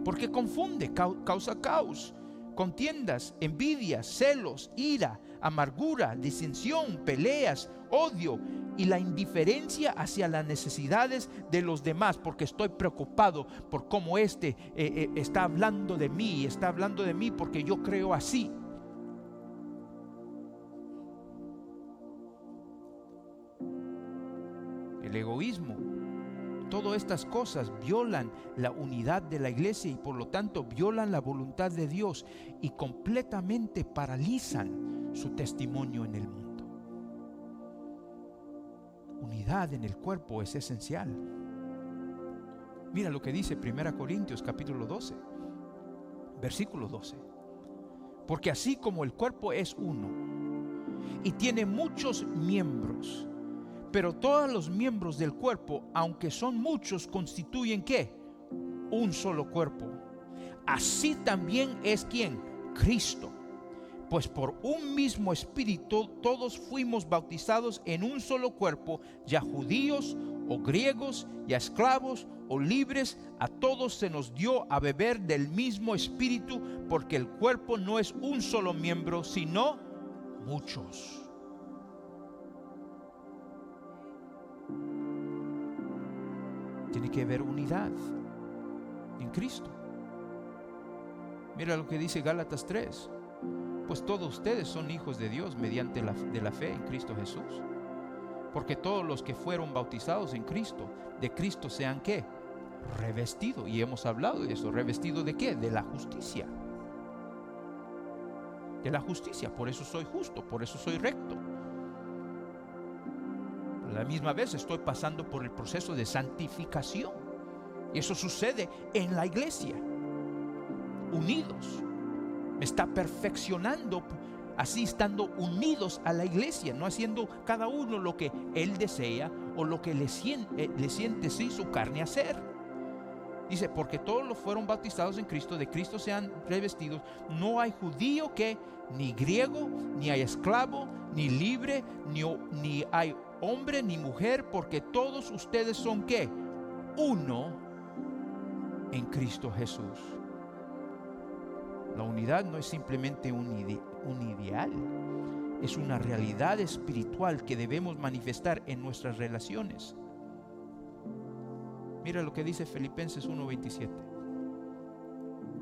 Porque confunde, causa caos, contiendas, envidias, celos, ira, amargura, disensión, peleas, odio y la indiferencia hacia las necesidades de los demás, porque estoy preocupado por cómo está hablando de mí, porque yo creo así. El egoísmo, todas estas cosas violan la unidad de la iglesia y por lo tanto violan la voluntad de Dios y completamente paralizan su testimonio en el mundo. Unidad en el cuerpo es esencial. Mira lo que dice 1 Corintios capítulo 12, versículo 12. Porque así como el cuerpo es uno y tiene muchos miembros, pero todos los miembros del cuerpo, aunque son muchos, constituyen ¿qué? Un solo cuerpo. Así también es ¿quién? Cristo. Pues por un mismo espíritu todos fuimos bautizados en un solo cuerpo, ya judíos o griegos, ya esclavos o libres, a todos se nos dio a beber del mismo espíritu, porque el cuerpo no es un solo miembro, sino muchos. Tiene que haber unidad en Cristo. Mira lo que dice Gálatas 3. Pues todos ustedes son hijos de Dios mediante la fe en Cristo Jesús. Porque todos los que fueron bautizados en Cristo, de Cristo se han ¿qué? Revestido. Y hemos hablado de eso. ¿Revestido de qué? De la justicia. De la justicia. Por eso soy justo, por eso soy recto. A la misma vez estoy pasando por el proceso de santificación. Y eso sucede en la iglesia. Unidos. Me está perfeccionando, así estando unidos a la iglesia, no haciendo cada uno lo que él desea o lo que le siente sí, su carne hacer. Dice, porque todos los fueron bautizados en Cristo, de Cristo se han revestido. No hay judío que, ni griego, ni hay esclavo, ni libre, ni hay hombre ni mujer, porque todos ustedes son ¿qué? Uno en Cristo Jesús. La unidad no es simplemente un ideal, es una realidad espiritual que debemos manifestar en nuestras relaciones. Mira lo que dice Filipenses 1:27.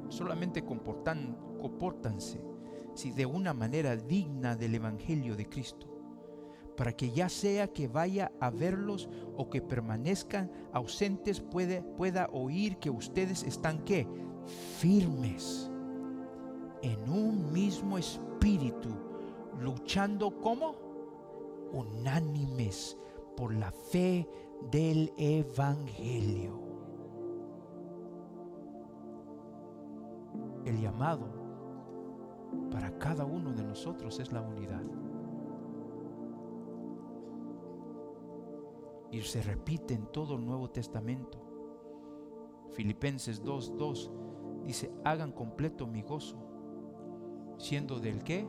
Solamente compórtanse de una manera digna del evangelio de Cristo, para que ya sea que vaya a verlos o que permanezcan ausentes, pueda oír que ustedes están ¿qué? Firmes en un mismo espíritu, luchando como unánimes por la fe del evangelio. El llamado para cada uno de nosotros es la unidad. Y se repite en todo el Nuevo Testamento. Filipenses 2:2 dice, hagan completo mi gozo, siendo del ¿qué?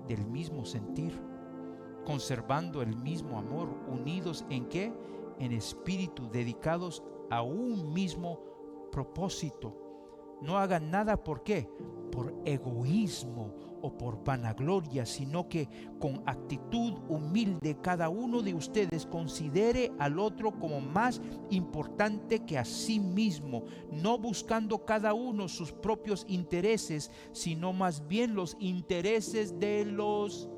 Del mismo sentir, conservando el mismo amor, unidos en ¿qué? En espíritu, dedicados a un mismo propósito. No hagan nada ¿por qué? Por egoísmo o por vanagloria, sino que con actitud humilde cada uno de ustedes considere al otro como más importante que a sí mismo, no buscando cada uno sus propios intereses, sino más bien los intereses de los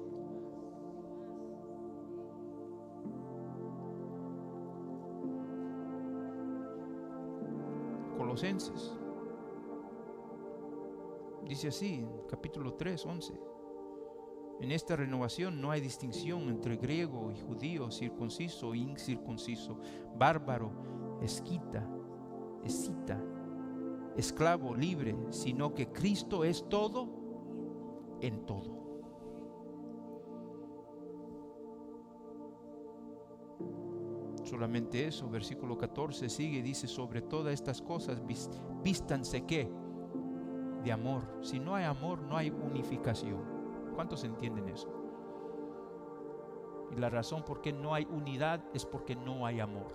Colosenses. Dice así, en capítulo 3, 11. En esta renovación no hay distinción entre griego y judío, circunciso e incircunciso, bárbaro, escita, esclavo, libre, sino que Cristo es todo en todo. Solamente eso, versículo 14 sigue, dice: sobre todas estas cosas vístanse ¿qué? De amor. Si no hay amor, no hay unificación. ¿Cuántos entienden eso? Y la razón por qué no hay unidad es porque no hay amor.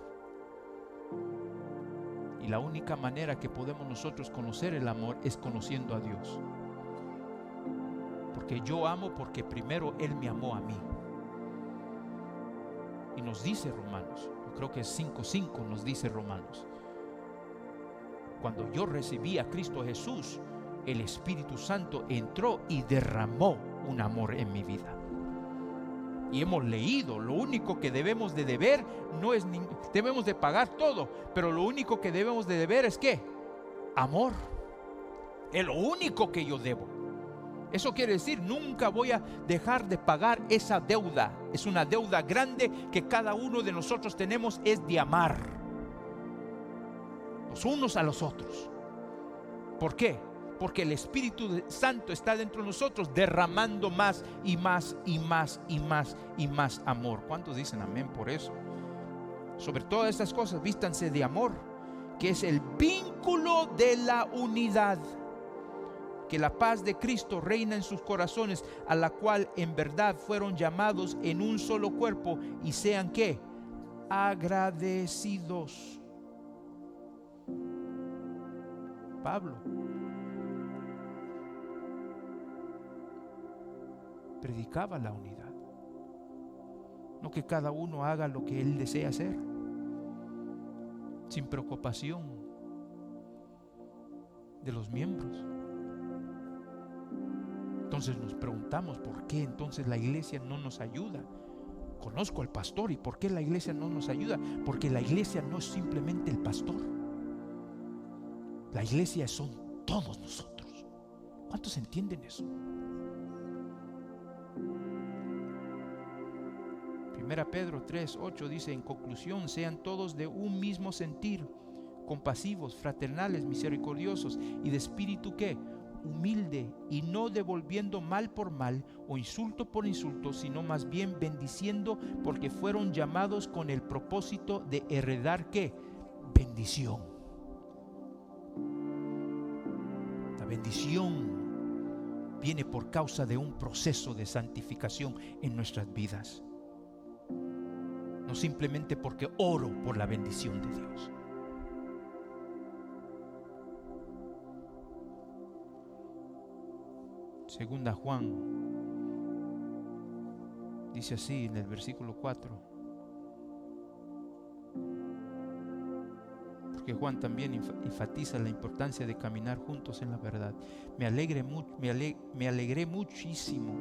Y la única manera que podemos nosotros conocer el amor es conociendo a Dios. Porque yo amo porque primero Él me amó a mí. Y nos dice Romanos, yo creo que es 5:5 nos dice Romanos: cuando yo recibí a Cristo Jesús, el Espíritu Santo entró y derramó un amor en mi vida. Y hemos leído, lo único que debemos de deber no es debemos de pagar todo, pero lo único que debemos de deber es ¿qué? Amor. Es lo único que yo debo. Eso quiere decir, nunca voy a dejar de pagar esa deuda. Es una deuda grande que cada uno de nosotros tenemos, es de amar los unos a los otros. ¿Por qué? Porque el Espíritu Santo está dentro de nosotros, derramando más y más y más y más y más amor. ¿Cuántos dicen amén por eso? Sobre todas estas cosas vístanse de amor, que es el vínculo de la unidad. Que la paz de Cristo reina en sus corazones, a la cual en verdad fueron llamados en un solo cuerpo, y sean ¿qué? Agradecidos. Pablo predicaba la unidad, no que cada uno haga lo que él desea hacer, sin preocupación de los miembros. Entonces nos preguntamos, ¿por qué entonces la iglesia no nos ayuda? Conozco al pastor, ¿y por qué la iglesia no nos ayuda? Porque la iglesia no es simplemente el pastor. La iglesia son todos nosotros. ¿Cuántos entienden eso? 1 Pedro 3:8 dice: en conclusión, sean todos de un mismo sentir, compasivos, fraternales, misericordiosos y de espíritu ¿qué? Humilde, y no devolviendo mal por mal o insulto por insulto, sino más bien bendiciendo, porque fueron llamados con el propósito de heredar ¿qué? Bendición. La bendición viene por causa de un proceso de santificación en nuestras vidas. No simplemente porque oro por la bendición de Dios. Segunda Juan dice así en el versículo 4, porque Juan también enfatiza la importancia de caminar juntos en la verdad. Me alegré muchísimo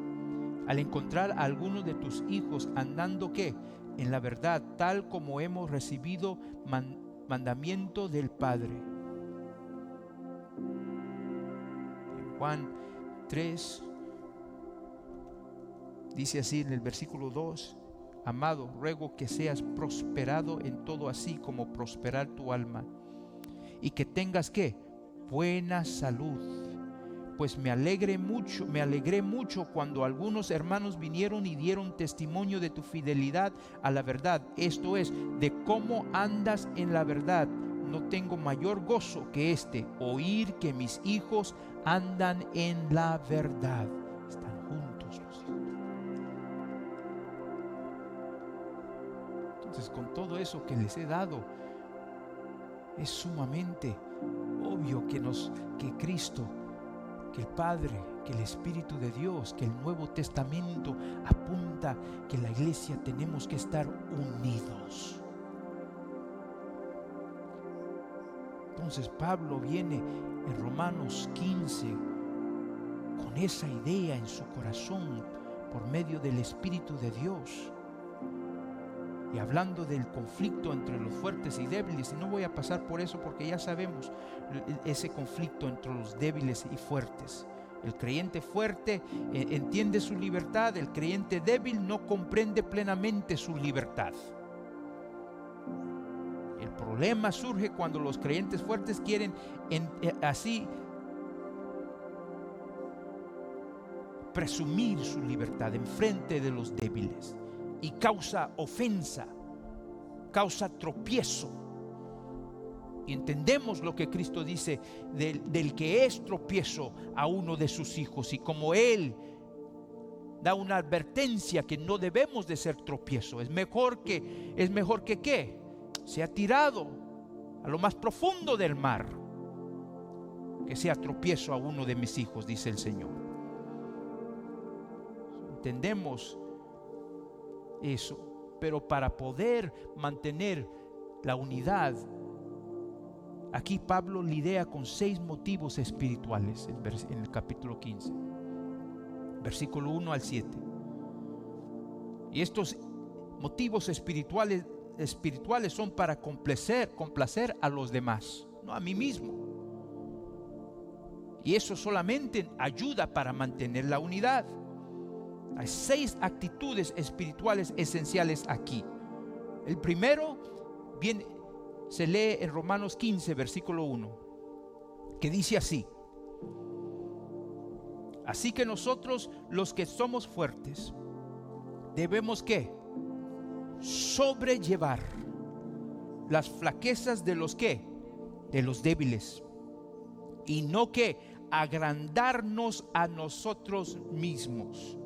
al encontrar a algunos de tus hijos andando ¿qué? En la verdad, tal como hemos recibido mandamiento del Padre. En Juan 3 dice así en el versículo 2: amado, ruego que seas prosperado en todo, así como prosperar tu alma, y que tengas ¿qué? Buena salud. Pues me alegré mucho cuando algunos hermanos vinieron y dieron testimonio de tu fidelidad a la verdad, esto es, de cómo andas en la verdad. No tengo mayor gozo que oír que mis hijos andan en la verdad. Están juntos los hijos. Entonces, con todo eso que les he dado, es sumamente obvio que Cristo, que el Padre, que el Espíritu de Dios, que el Nuevo Testamento apunta que la iglesia tenemos que estar unidos. Entonces Pablo viene en Romanos 15 con esa idea en su corazón por medio del Espíritu de Dios. y hablando del conflicto entre los fuertes y débiles. Y no voy a pasar por eso porque ya sabemos ese conflicto entre los débiles y fuertes. El creyente fuerte entiende su libertad, el creyente débil no comprende plenamente su libertad. El problema surge cuando los creyentes fuertes quieren así presumir su libertad en frente de los débiles, y causa ofensa, causa tropiezo. Y entendemos lo que Cristo dice del que es tropiezo a uno de sus hijos, y como Él da una advertencia que no debemos de ser tropiezo. Es mejor que ¿qué? Sea tirado a lo más profundo del mar, que sea tropiezo a uno de mis hijos, dice el Señor. Entendemos eso, pero para poder mantener la unidad, aquí Pablo lidia con 6 motivos espirituales en el capítulo 15, versículo 1 al 7. Y estos motivos espirituales son para complacer a los demás, no a mí mismo. Y eso solamente ayuda para mantener la unidad. Hay 6 actitudes espirituales esenciales aquí. El primero se lee en Romanos 15, versículo 1, que dice así: así que nosotros, los que somos fuertes, debemos ¿qué? Sobrellevar las flaquezas de los ¿qué? De los débiles, y no que agrandarnos a nosotros mismos.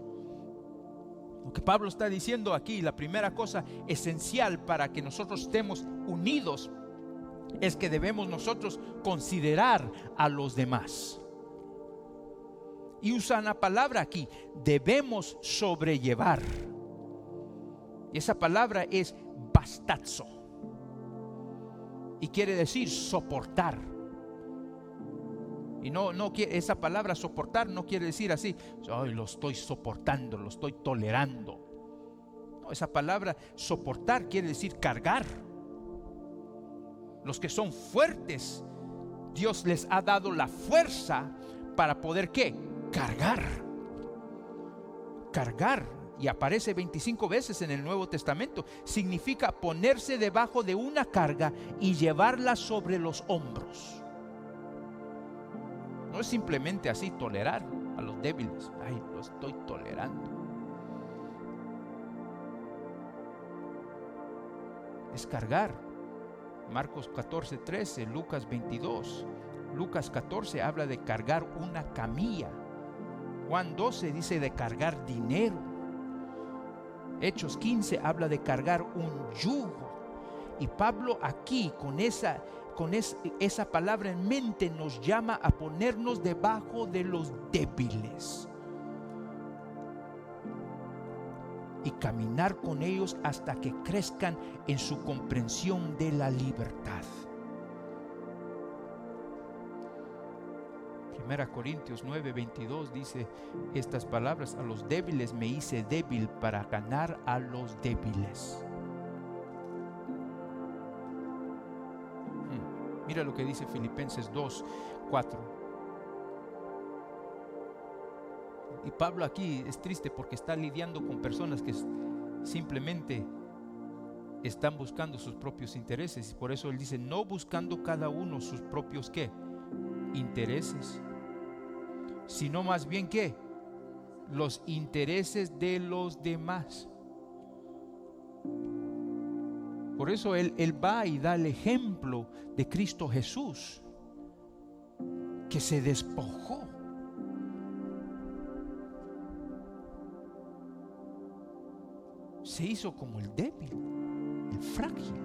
Lo que Pablo está diciendo aquí, la primera cosa esencial para que nosotros estemos unidos es que debemos nosotros considerar a los demás. Y usan la palabra aquí, debemos sobrellevar. Y esa palabra es bastazo, y quiere decir soportar. Y esa palabra soportar no quiere decir así, lo estoy soportando, lo estoy tolerando. No, esa palabra soportar quiere decir cargar. Los que son fuertes, Dios les ha dado la fuerza para poder ¿qué? Cargar. Y aparece 25 veces en el Nuevo Testamento. Significa ponerse debajo de una carga y llevarla sobre los hombros. No es simplemente así tolerar a los débiles. Lo estoy tolerando. Es cargar. Marcos 14:13, Lucas 22. Lucas 14 habla de cargar una camilla. Juan 12 dice de cargar dinero. Hechos 15 habla de cargar un yugo. Y Pablo aquí con esa palabra en mente nos llama a ponernos debajo de los débiles y caminar con ellos hasta que crezcan en su comprensión de la libertad. 1 Corintios 9:22 dice estas palabras: a los débiles me hice débil para ganar a los débiles. Mira lo que dice Filipenses 2:4. Y Pablo aquí es triste porque está lidiando con personas que simplemente están buscando sus propios intereses. Y por eso él dice, no buscando cada uno sus propios ¿qué? Intereses, sino más bien ¿qué? Los intereses de los demás. Por eso él va y da el ejemplo de Cristo Jesús, que se despojó. Se hizo como el débil, el frágil.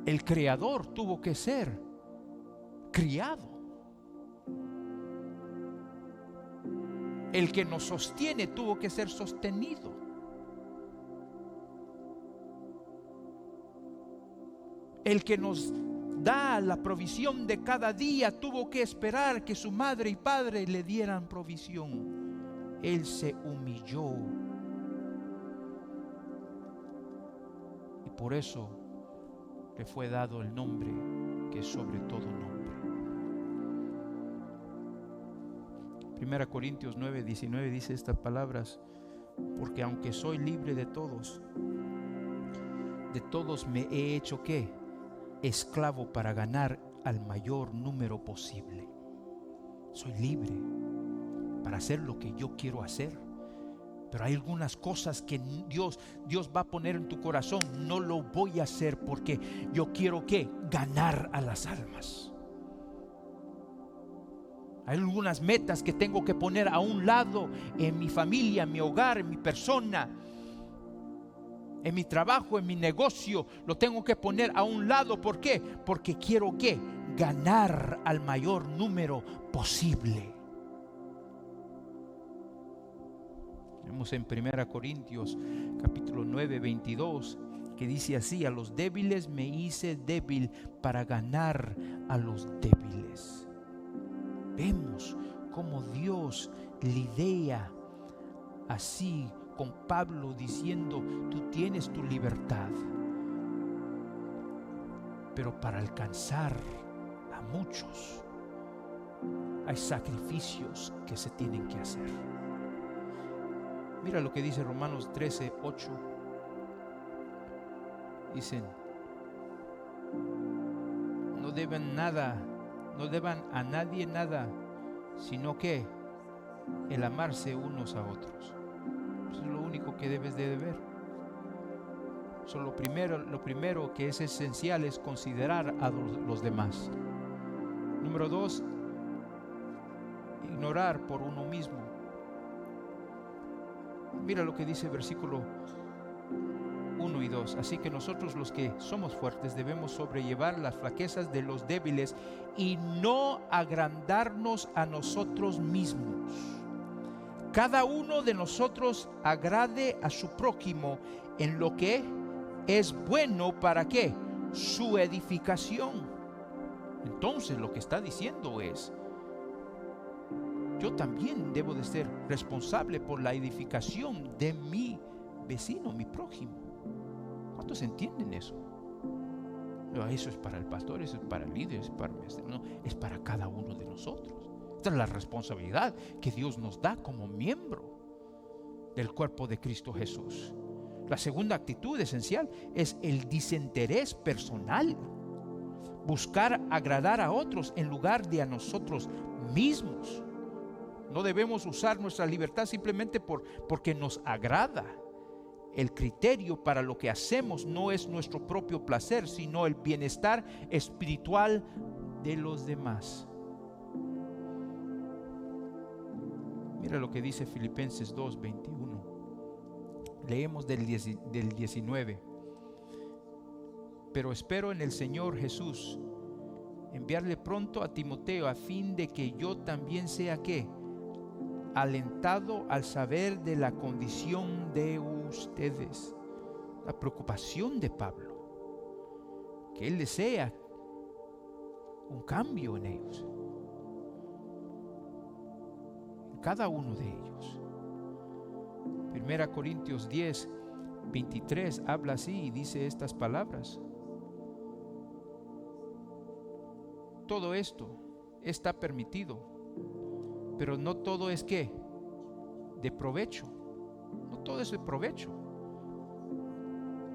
El creador tuvo que ser criado. El que nos sostiene tuvo que ser sostenido. El que nos da la provisión de cada día tuvo que esperar que su madre y padre le dieran provisión. Él se humilló Por eso le fue dado el nombre que es sobre todo nombre. 1 Corintios 9:19 dice estas palabras: porque aunque soy libre de todos me he hecho ¿qué? Esclavo para ganar al mayor número posible. Soy libre para hacer lo que yo quiero hacer. Pero hay algunas cosas que Dios va a poner en tu corazón. No lo voy a hacer porque yo quiero ¿qué? Ganar a las almas. Hay algunas metas que tengo que poner a un lado en mi familia, en mi hogar, en mi persona, en mi trabajo, en mi negocio. Lo tengo que poner a un lado. ¿Por qué? Porque quiero ¿qué? Ganar al mayor número posible. Vemos en 1 Corintios capítulo 9:22 que dice así: a los débiles me hice débil para ganar a los débiles. Vemos cómo Dios lidia así con Pablo, diciendo: tú tienes tu libertad, pero para alcanzar a muchos hay sacrificios que se tienen que hacer. Mira lo que dice Romanos 13:8. Dicen: no deban a nadie nada, sino que el amarse unos a otros. Eso es lo único que debes de deber. Lo primero que es esencial es considerar a los demás. Número 2, ignorar por uno mismo. Mira lo que dice versículo 1 y 2. Así que nosotros los que somos fuertes debemos sobrellevar las flaquezas de los débiles y no agrandarnos a nosotros mismos. Cada uno de nosotros agrade a su prójimo en lo que es bueno. ¿Para qué? Su edificación. Entonces lo que está diciendo es: yo también debo de ser responsable por la edificación de mi vecino, mi prójimo. ¿Cuántos entienden eso? No, eso es para el pastor, eso es para el líder, eso es para el maestro. No, es para cada uno de nosotros. Esta es la responsabilidad que Dios nos da como miembro del cuerpo de Cristo Jesús. La segunda actitud esencial es el desinterés personal. Buscar agradar a otros en lugar de a nosotros mismos. No debemos usar nuestra libertad simplemente porque nos agrada. El criterio para lo que hacemos no es nuestro propio placer, sino el bienestar espiritual de los demás. Mira lo que dice Filipenses 2:21. Leemos del 19. Pero espero en el Señor Jesús enviarle pronto a Timoteo, a fin de que yo también sea ¿qué? Alentado al saber de la condición de ustedes. La preocupación de Pablo, que él desea un cambio en ellos, en cada uno de ellos. 1 Corintios 10:23 habla así y dice estas palabras: todo esto está permitido, pero no todo es ¿qué? De provecho. No todo es de provecho.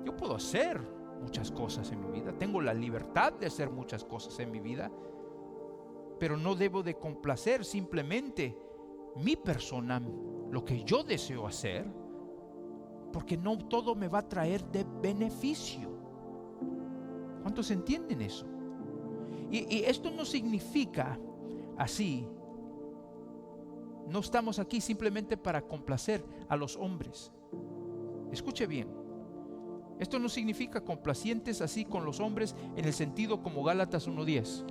Yo puedo hacer muchas cosas en mi vida, tengo la libertad de hacer muchas cosas en mi vida, pero no debo de complacer simplemente mi persona, lo que yo deseo hacer, porque no todo me va a traer de beneficio. ¿Cuántos entienden eso? Y esto no significa así. No estamos aquí simplemente para complacer a los hombres. Escuche bien. Esto no significa complacientes así con los hombres en el sentido como Gálatas 1:10,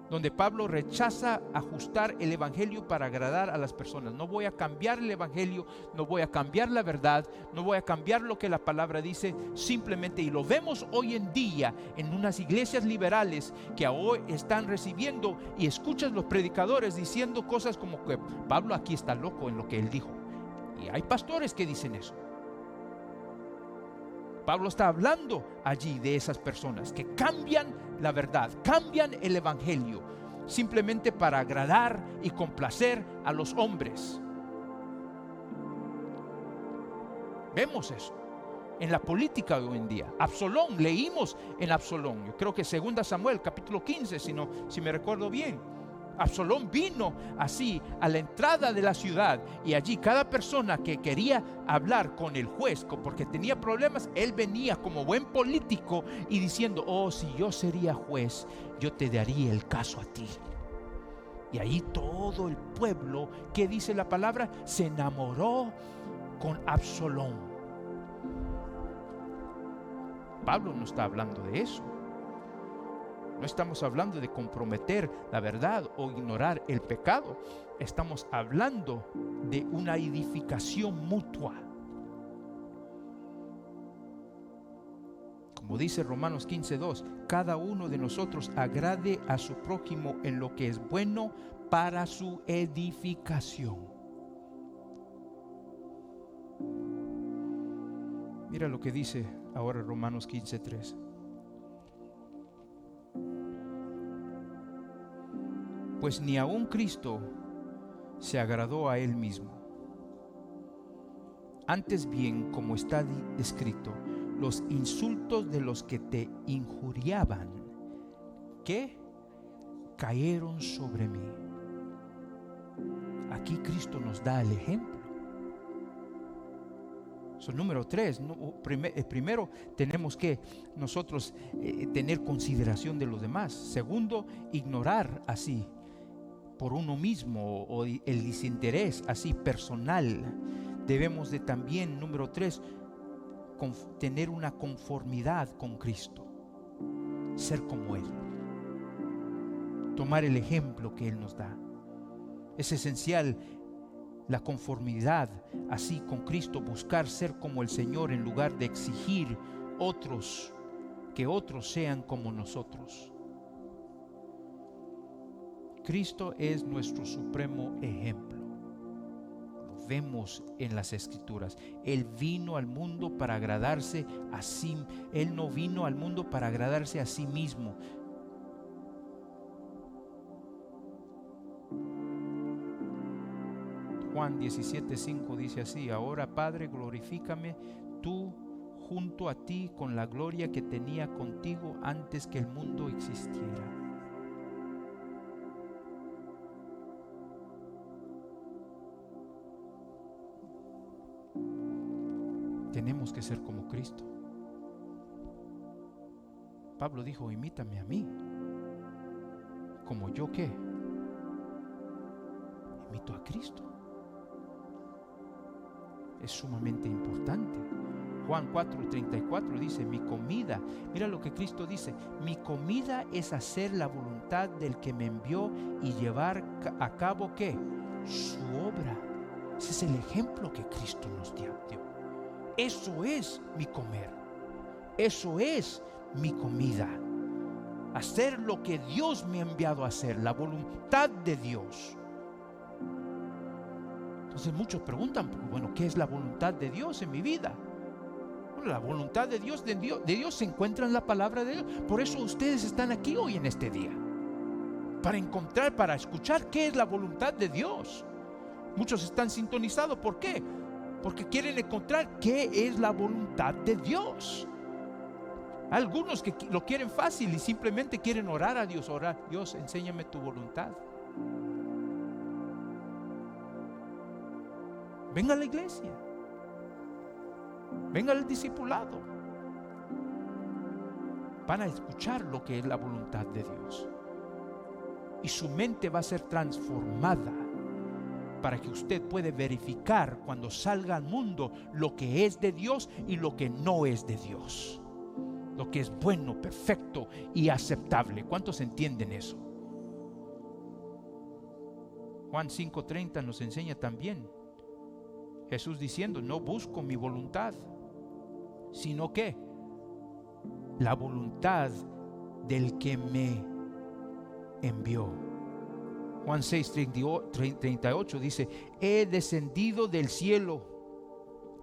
donde Pablo rechaza ajustar el evangelio para agradar a las personas. No voy a cambiar el evangelio, no voy a cambiar la verdad, no voy a cambiar lo que la palabra dice, simplemente, y lo vemos hoy en día en unas iglesias liberales que hoy están recibiendo, y escuchas los predicadores diciendo cosas como que Pablo aquí está loco en lo que él dijo. Y hay pastores que dicen eso. Pablo está hablando allí de esas personas que cambian la verdad, cambian el evangelio, simplemente para agradar y complacer a los hombres. Vemos eso en la política de hoy en día. Absalón, leímos en Absalón, yo creo que 2 Samuel capítulo 15, si me recuerdo bien. Absalón vino así a la entrada de la ciudad, y allí cada persona que quería hablar con el juez porque tenía problemas, él venía como buen político y diciendo: oh, si yo sería juez, yo te daría el caso a ti. Y ahí todo el pueblo, ¿qué dice la palabra? Se enamoró con Absalón. Pablo no está hablando de eso. No estamos hablando de comprometer la verdad o ignorar el pecado. Estamos hablando de una edificación mutua. Como dice Romanos 15:2, cada uno de nosotros agrade a su prójimo en lo que es bueno para su edificación. Mira lo que dice ahora Romanos 15:3. Pues ni aun Cristo se agradó a él mismo. Antes bien, como está escrito, los insultos de los que te injuriaban, ¿qué? Cayeron sobre mí. Aquí Cristo nos da el ejemplo. Número 3, primero tenemos que nosotros tener consideración de los demás. Segundo, ignorar así por uno mismo o el desinterés así personal. Debemos de también, número 3, tener una conformidad con Cristo, ser como Él, tomar el ejemplo que Él nos da. Es esencial la conformidad así con Cristo, buscar ser como el Señor en lugar de exigir que otros sean como nosotros. Cristo es nuestro supremo ejemplo. Lo vemos en las Escrituras. Él vino al mundo para agradarse a sí. Él no vino al mundo para agradarse a sí mismo. Juan 17:5 dice así: ahora, Padre, glorifícame tú junto a ti con la gloria que tenía contigo antes que el mundo existiera. Tenemos que ser como Cristo. Pablo dijo: imítame a mí. ¿Como yo qué? Imito a Cristo. Es sumamente importante. Juan 4:34 dice: mi comida, mira lo que Cristo dice: mi comida es hacer la voluntad del que me envió y llevar a cabo ¿qué? Su obra. Ese es el ejemplo que Cristo nos dio. Eso es mi comer. Eso es mi comida. Hacer lo que Dios me ha enviado a hacer, la voluntad de Dios. Entonces muchos preguntan: bueno, ¿qué es la voluntad de Dios en mi vida? Bueno, la voluntad de Dios se encuentra en la palabra de Dios. Por eso ustedes están aquí hoy en este día, para escuchar qué es la voluntad de Dios. Muchos están sintonizados. ¿Por qué? Porque quieren encontrar qué es la voluntad de Dios. Algunos que lo quieren fácil y simplemente quieren orar a Dios. Orar: Dios, enséñame tu voluntad. Venga a la iglesia, venga al discipulado. Van a escuchar lo que es la voluntad de Dios, y su mente va a ser transformada para que usted pueda verificar cuando salga al mundo lo que es de Dios y lo que no es de Dios, lo que es bueno, perfecto y aceptable. ¿Cuántos entienden eso? Juan 5:30 nos enseña también Jesús diciendo: no busco mi voluntad, sino que la voluntad del que me envió. Juan 6:38 dice: he descendido del cielo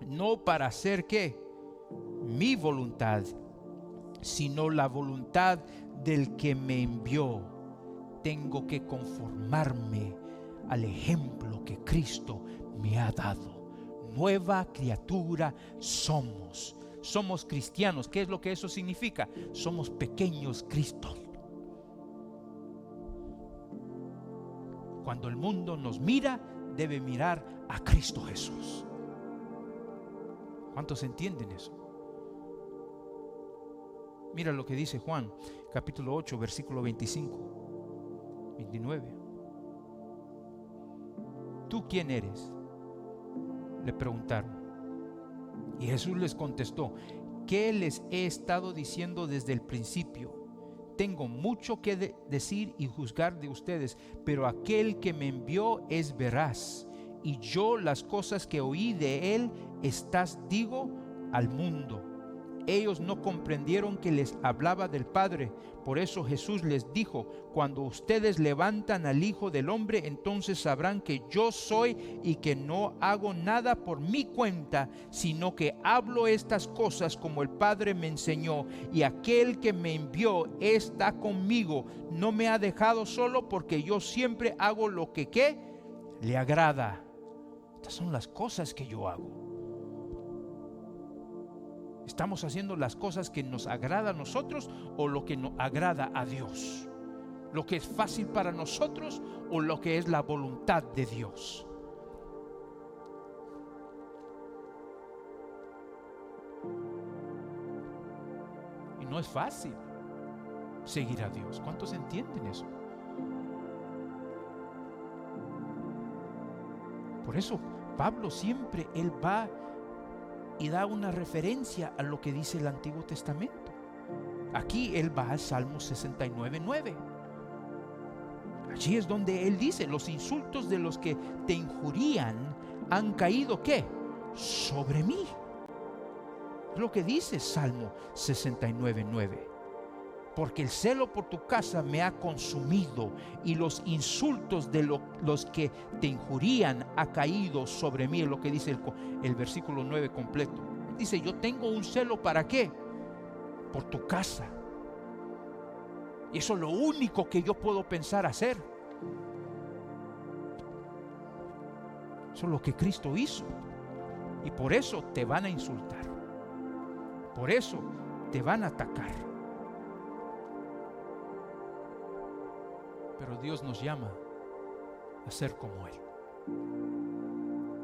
no para hacer ¿qué? mi voluntad, sino la voluntad del que me envió. Tengo que conformarme al ejemplo que Cristo me ha dado. Nueva criatura somos. Somos cristianos. ¿Qué es lo que eso significa? Somos pequeños Cristos. Cuando el mundo nos mira, debe mirar a Cristo Jesús. ¿Cuántos entienden eso? Mira lo que dice Juan, capítulo 8, versículo 25, 29. ¿Tú quién eres?, le preguntaron. Y Jesús les contestó: ¿qué les he estado diciendo desde el principio? Tengo mucho que decir y juzgar de ustedes, pero aquel que me envió es veraz, y yo las cosas que oí de él, estas digo al mundo. Ellos no comprendieron que les hablaba del Padre. Por eso Jesús les dijo: cuando ustedes levantan al Hijo del Hombre, entonces sabrán que yo soy y que no hago nada por mi cuenta, sino que hablo estas cosas como el Padre me enseñó. Y aquel que me envió está conmigo. No me ha dejado solo, porque yo siempre hago lo que ¿qué? Le agrada. Estas son las cosas que yo hago. ¿Estamos haciendo las cosas que nos agrada a nosotros o lo que nos agrada a Dios? ¿Lo que es fácil para nosotros o lo que es la voluntad de Dios? Y no es fácil seguir a Dios. ¿Cuántos entienden eso? Por eso Pablo siempre, él va y da una referencia a lo que dice el Antiguo Testamento. Aquí él va al Salmo 69:9. Allí es donde él dice: los insultos de los que te injurían han caído ¿qué? Sobre mí. Es lo que dice Salmo 69:9. Porque el celo por tu casa me ha consumido, y los insultos de los que te injurían ha caído sobre mí. Es lo que dice el versículo 9 completo. Dice: yo tengo un celo, ¿para qué? Por tu casa. Y eso es lo único que yo puedo pensar hacer. Eso es lo que Cristo hizo. Y por eso te van a insultar. Por eso te van a atacar. Pero Dios nos llama a ser como Él.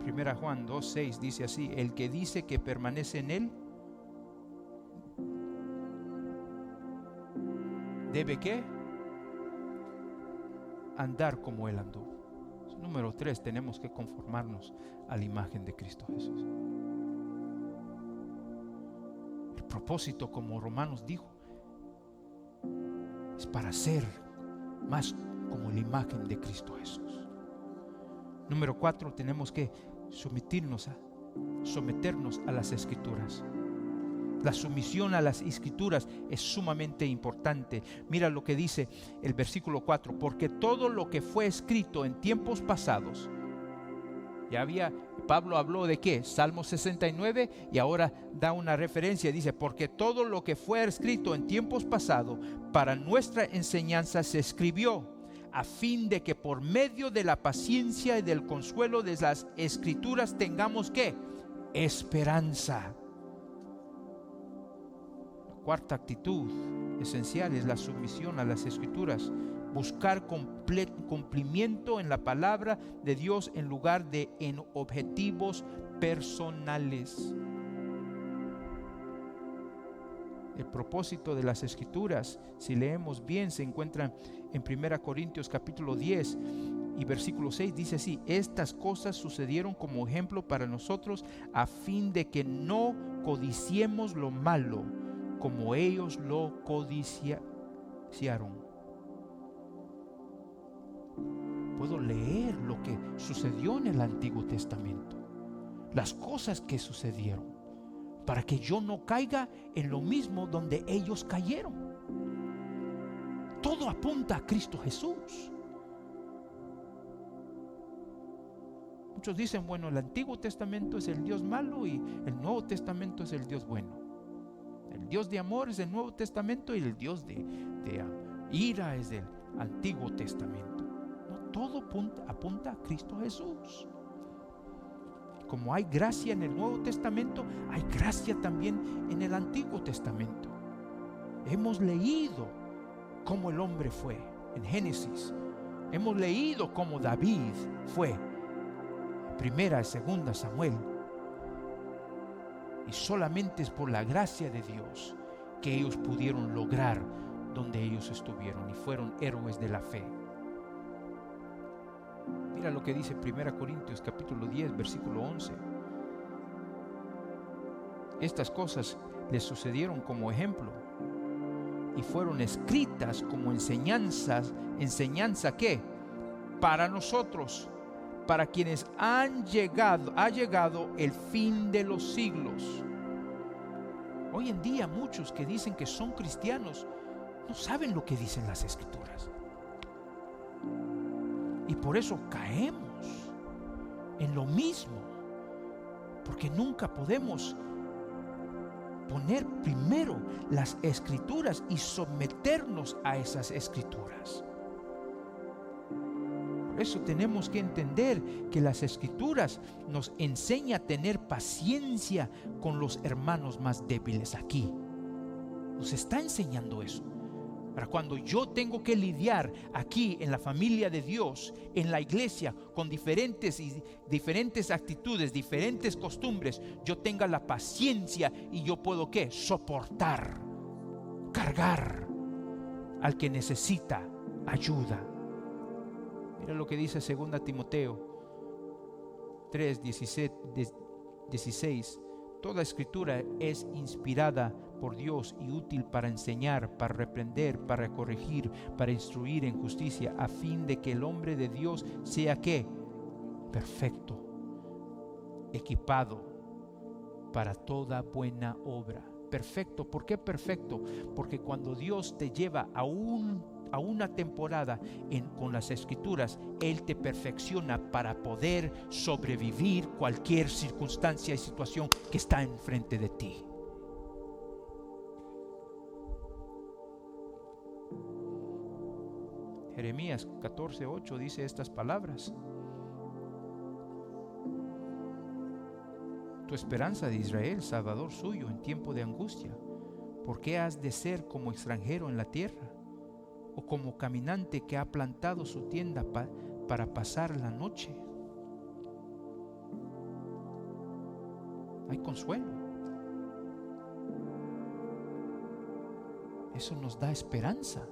Primera Juan 2:6 dice así: el que dice que permanece en Él, ¿debe qué? Andar como Él anduvo. Número 3, tenemos que conformarnos a la imagen de Cristo Jesús. El propósito, como Romanos dijo, es para ser más como la imagen de Cristo Jesús. Número 4, tenemos que someternos a las Escrituras. La sumisión a las Escrituras es sumamente importante. Mira lo que dice el versículo 4: porque todo lo que fue escrito en tiempos pasados, Pablo habló de qué, Salmo 69, y ahora da una referencia, dice: porque todo lo que fue escrito en tiempos pasados para nuestra enseñanza se escribió, a fin de que por medio de la paciencia y del consuelo de las Escrituras tengamos ¿qué? Esperanza. La cuarta actitud esencial es la sumisión a las Escrituras. Buscar cumplimiento en la palabra de Dios en lugar de en objetivos personales. El propósito de las Escrituras, si leemos bien, se encuentra en 1 Corintios capítulo 10 y versículo 6. Dice así: estas cosas sucedieron como ejemplo para nosotros, a fin de que no codiciemos lo malo como ellos lo codiciaron. Puedo leer lo que sucedió en el Antiguo Testamento, las cosas que sucedieron, para que yo no caiga en lo mismo donde ellos cayeron. Todo apunta a Cristo Jesús. Muchos dicen: bueno, el Antiguo Testamento es el Dios malo y el Nuevo Testamento es el Dios bueno. El Dios de amor es del Nuevo Testamento y el Dios de ira es del Antiguo Testamento. No, todo apunta a Cristo Jesús. Como hay gracia en el Nuevo Testamento, hay gracia también en el Antiguo Testamento. Hemos leído cómo el hombre fue en Génesis. Hemos leído cómo David fue, primera y segunda Samuel. Y solamente es por la gracia de Dios que ellos pudieron lograr donde ellos estuvieron y fueron héroes de la fe. Mira lo que dice 1 Corintios capítulo 10 versículo 11. Estas cosas les sucedieron como ejemplo y fueron escritas como ¿enseñanza qué? Para nosotros, para quienes ha llegado el fin de los siglos. Hoy en día muchos que dicen que son cristianos no saben lo que dicen las Escrituras. Y por eso caemos en lo mismo, porque nunca podemos poner primero las Escrituras y someternos a esas Escrituras. Por eso tenemos que entender que las Escrituras nos enseñan a tener paciencia con los hermanos más débiles aquí. Nos está enseñando eso. Para cuando yo tengo que lidiar aquí en la familia de Dios, en la iglesia, con diferentes actitudes, diferentes costumbres, yo tenga la paciencia y yo puedo ¿qué? Soportar, cargar al que necesita ayuda. Mira lo que dice 2 Timoteo 3, 16. Toda escritura es inspirada por Dios y útil para enseñar, para reprender, para corregir, para instruir en justicia, a fin de que el hombre de Dios sea ¿qué? Perfecto, equipado para toda buena obra. Perfecto, ¿por qué perfecto? Porque cuando Dios te lleva a una temporada con las Escrituras, Él te perfecciona para poder sobrevivir cualquier circunstancia y situación que está enfrente de ti. Jeremías 14:8 dice estas palabras: tu esperanza de Israel, Salvador suyo en tiempo de angustia, ¿por qué has de ser como extranjero en la tierra? O como caminante que ha plantado su tienda para pasar la noche. Hay consuelo. Eso nos da esperanza,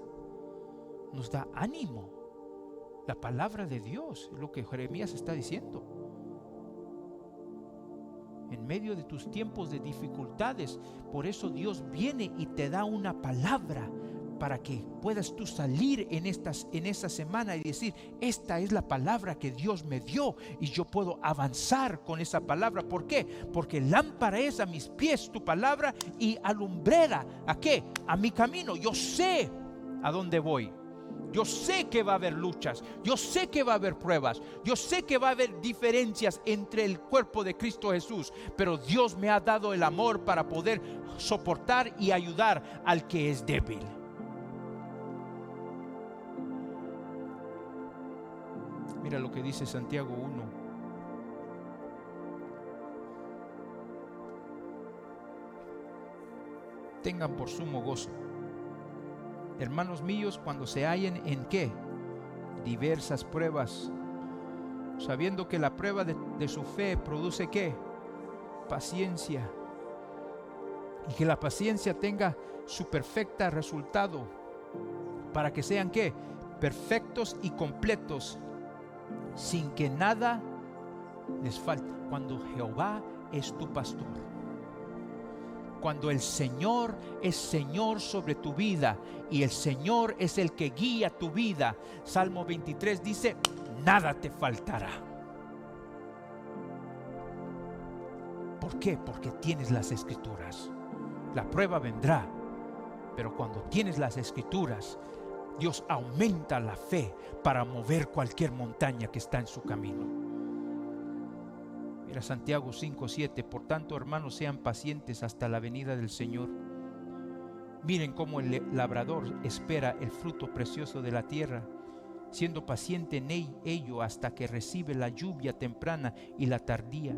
nos da ánimo. La palabra de Dios es lo que Jeremías está diciendo. En medio de tus tiempos de dificultades, por eso Dios viene y te da una palabra para que puedas tú salir en esta semana y decir: esta es la palabra que Dios me dio y yo puedo avanzar con esa palabra. ¿Por qué? Porque lámpara es a mis pies tu palabra y alumbrera ¿a qué? A mi camino. Yo sé a dónde voy. Yo sé que va a haber luchas, yo sé que va a haber pruebas, yo sé que va a haber diferencias entre el cuerpo de Cristo Jesús, pero Dios me ha dado el amor para poder soportar y ayudar al que es débil. Mira lo que dice Santiago 1. Tengan por sumo gozo, hermanos míos, cuando se hallen en ¿qué? Diversas pruebas, sabiendo que la prueba de su fe produce ¿qué? Paciencia, y que la paciencia tenga su perfecto resultado, para que sean ¿qué? Perfectos y completos, sin que nada les falte. Cuando Jehová es tu pastor, cuando el Señor es Señor sobre tu vida y el Señor es el que guía tu vida, Salmo 23 dice: nada te faltará. ¿Por qué? Porque tienes las Escrituras. La prueba vendrá, pero cuando tienes las Escrituras, Dios aumenta la fe para mover cualquier montaña que está en su camino. Mira Santiago 5:7. Por tanto, hermanos, sean pacientes hasta la venida del Señor. Miren cómo el labrador espera el fruto precioso de la tierra, siendo paciente en ello hasta que recibe la lluvia temprana y la tardía.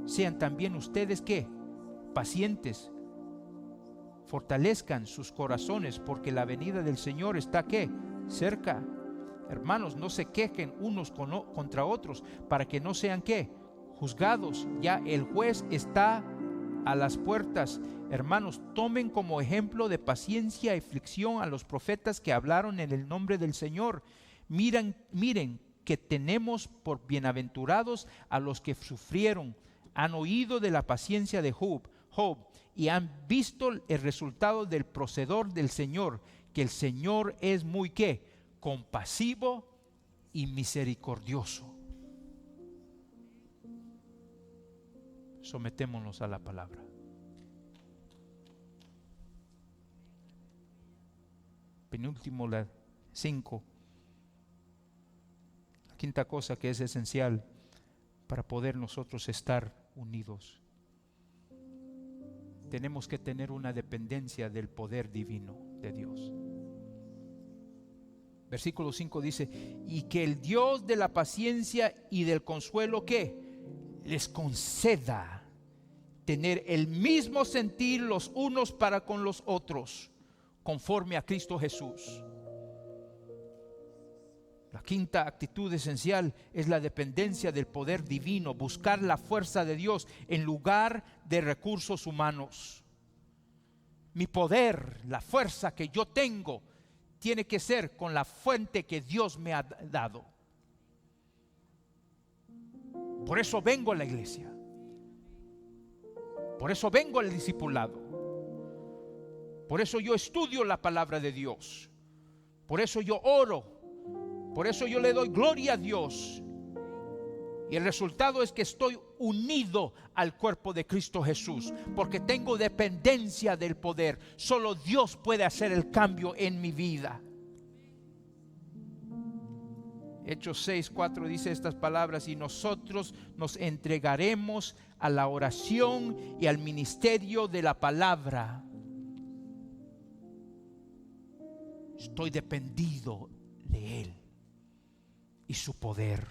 Sean también ustedes, ¿qué? Pacientes. Fortalezcan sus corazones, porque la venida del Señor está, ¿qué? Cerca. Hermanos, no se quejen unos contra otros, para que no sean, ¿qué? Juzgados. Ya el juez está a las puertas. Hermanos, tomen como ejemplo de paciencia y aflicción a los profetas que hablaron en el nombre del Señor. Miren que tenemos por bienaventurados a los que sufrieron. Han oído de la paciencia de Job y han visto el resultado del proceder del Señor, que el Señor es muy, ¿qué? Compasivo y misericordioso. Sometémonos a la palabra. Penúltimo, la 5. La quinta cosa que es esencial para poder nosotros estar unidos. Tenemos que tener una dependencia del poder divino de Dios. Versículo 5 dice: y que el Dios de la paciencia y del consuelo, ¿qué? Les conceda tener el mismo sentir los unos para con los otros, conforme a Cristo Jesús. La quinta actitud esencial es la dependencia del poder divino, buscar la fuerza de Dios en lugar de recursos humanos. Mi poder, la fuerza que yo tengo, tiene que ser con la fuente que Dios me ha dado. Por eso vengo a la iglesia. Por eso vengo al discipulado. Por eso yo estudio la palabra de Dios. Por eso yo oro. Por eso yo le doy gloria a Dios. Y el resultado es que estoy unido al cuerpo de Cristo Jesús, porque tengo dependencia del poder. Solo Dios puede hacer el cambio en mi vida. Hechos 6:4 dice estas palabras: y nosotros nos entregaremos a la oración y al ministerio de la palabra. Estoy dependido de Él y su poder.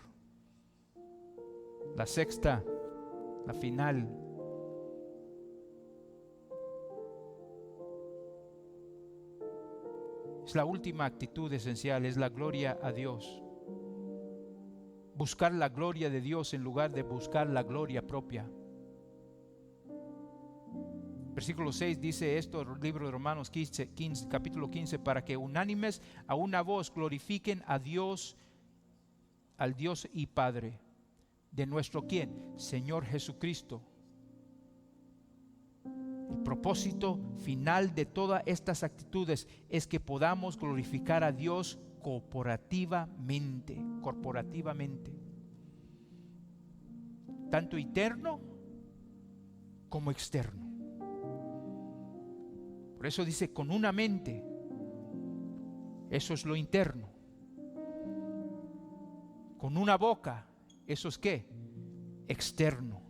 La sexta, la final, es la última actitud esencial, es la gloria a Dios. Buscar la gloria de Dios en lugar de buscar la gloria propia. Versículo 6 dice esto, el libro de Romanos 15, capítulo 15: para que unánimes a una voz glorifiquen a Dios, al Dios y Padre de nuestro ¿quién? Señor Jesucristo. El propósito final de todas estas actitudes es que podamos glorificar a Dios corporativamente, tanto interno como externo. Por eso dice con una mente. Eso es lo interno. Con una boca, eso es ¿qué? Externo.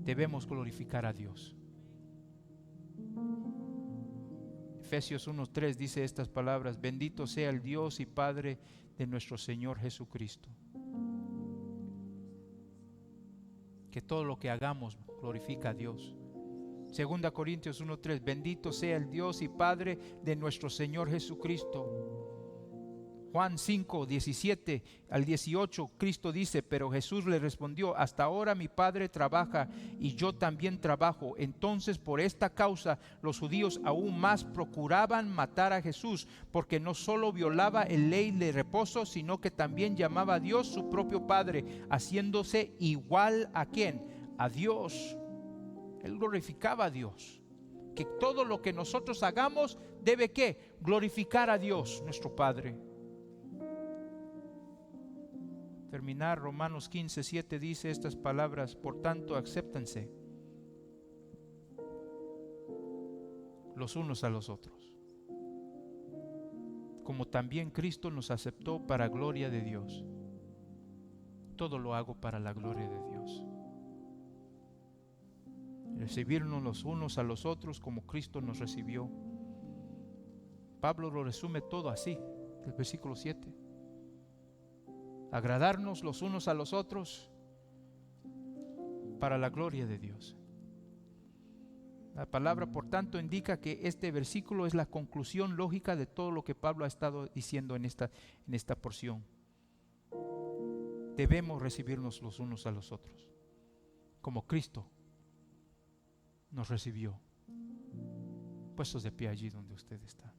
Debemos glorificar a Dios. Efesios 1:3 dice estas palabras: bendito sea el Dios y Padre de nuestro Señor Jesucristo. Que todo lo que hagamos glorifica a Dios. 2 Corintios 1:3: bendito sea el Dios y Padre de nuestro Señor Jesucristo. Juan 5:17 al 18, Cristo dice: pero Jesús le respondió: hasta ahora mi Padre trabaja y yo también trabajo. Entonces por esta causa los judíos aún más procuraban matar a Jesús, porque no solo violaba la ley de reposo, sino que también llamaba a Dios su propio Padre, haciéndose igual a ¿quién? A Dios. Él glorificaba a Dios. Que todo lo que nosotros hagamos debe ¿qué? Glorificar a Dios, nuestro Padre. Terminar, Romanos 15:7 dice estas palabras: por tanto, acéptense los unos a los otros, como también Cristo nos aceptó para gloria de Dios. Todo lo hago para la gloria de Dios. El recibirnos los unos a los otros como Cristo nos recibió. Pablo lo resume todo así, el versículo 7. Agradarnos los unos a los otros para la gloria de Dios. La palabra, por tanto, indica que este versículo es la conclusión lógica de todo lo que Pablo ha estado diciendo en esta porción. Debemos recibirnos los unos a los otros, como Cristo nos recibió. Puestos de pie allí donde usted está.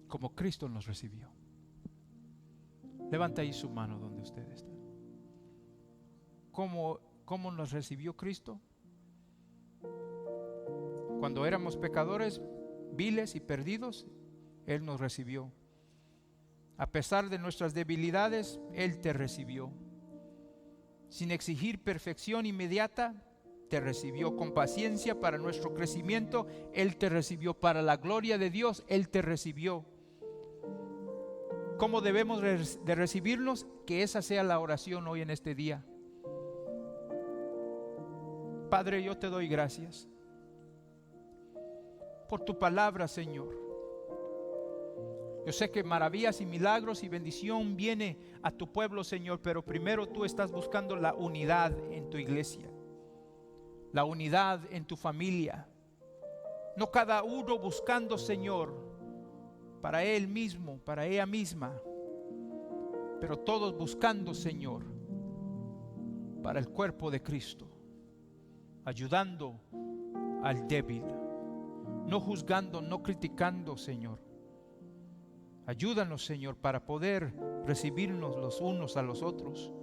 Como Cristo nos recibió. Levanta ahí su mano donde usted está. ¿Cómo nos recibió Cristo? Cuando éramos pecadores, viles y perdidos, Él nos recibió. A pesar de nuestras debilidades, Él te recibió. Sin exigir perfección inmediata, te recibió. Con paciencia para nuestro crecimiento, Él te recibió. Para la gloria de Dios, Él te recibió. ¿Cómo debemos de recibirnos? Que esa sea la oración hoy en este día. Padre, yo te doy gracias por tu palabra, Señor. Yo sé que maravillas y milagros y bendición viene a tu pueblo, Señor, pero primero tú estás buscando la unidad en tu iglesia, la unidad en tu familia. No cada uno buscando, Señor, para él mismo, para ella misma, pero todos buscando, Señor, para el cuerpo de Cristo, ayudando al débil, no juzgando, no criticando, Señor. Ayúdanos, Señor, para poder recibirnos los unos a los otros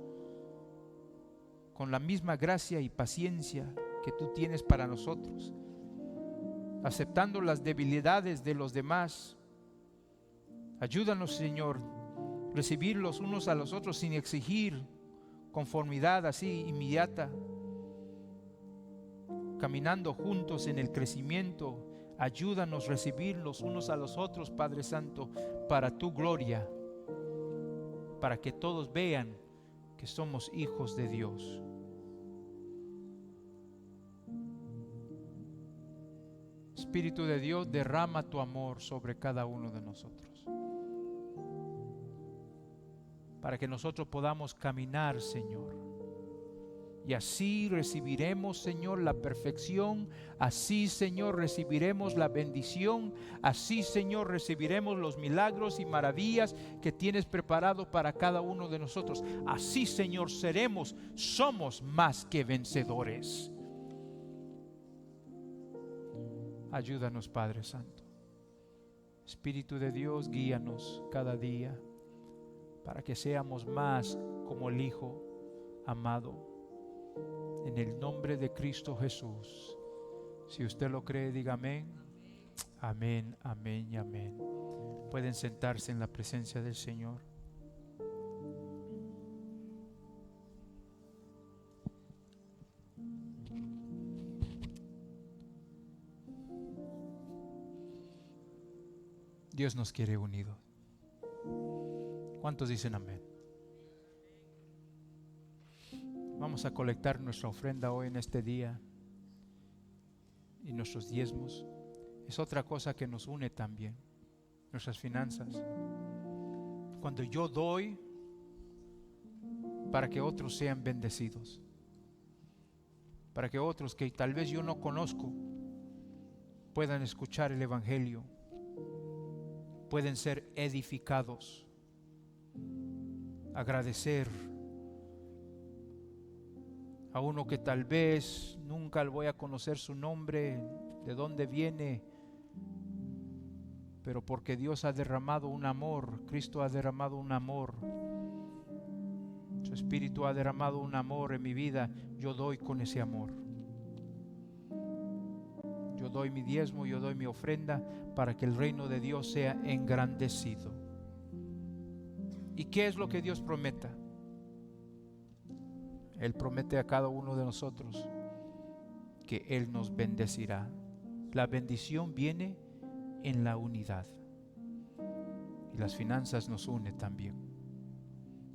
con la misma gracia y paciencia que tú tienes para nosotros, aceptando las debilidades de los demás. Ayúdanos, Señor, recibir los unos a los otros sin exigir conformidad así inmediata, caminando juntos en el crecimiento. Ayúdanos a recibir los unos a los otros, Padre Santo, para tu gloria, para que todos vean que somos hijos de Dios. Espíritu de Dios, derrama tu amor sobre cada uno de nosotros, para que nosotros podamos caminar, Señor, y así recibiremos, Señor, la perfección. Así, Señor, recibiremos la bendición. Así, Señor, recibiremos los milagros y maravillas que tienes preparado para cada uno de nosotros. Así, Señor, somos más que vencedores. Ayúdanos, Padre Santo. Espíritu de Dios, guíanos cada día para que seamos más como el Hijo amado. En el nombre de Cristo Jesús. Si usted lo cree, diga amén. Amén, amén y amén. Pueden sentarse en la presencia del Señor. Dios nos quiere unidos. ¿Cuántos dicen amén? Vamos a colectar nuestra ofrenda hoy en este día y nuestros diezmos. Es otra cosa que nos une también, nuestras finanzas. Cuando yo doy para que otros sean bendecidos, para que otros que tal vez yo no conozco puedan escuchar el Evangelio, pueden ser edificados, agradecer a uno que tal vez nunca voy a conocer su nombre, de dónde viene, pero porque Dios ha derramado un amor, Cristo ha derramado un amor, su Espíritu ha derramado un amor en mi vida, yo doy con ese amor. Yo doy mi diezmo, yo doy mi ofrenda para que el reino de Dios sea engrandecido. ¿Y qué es lo que Dios promete? Él promete a cada uno de nosotros que Él nos bendecirá. La bendición viene en la unidad. Y las finanzas nos unen también.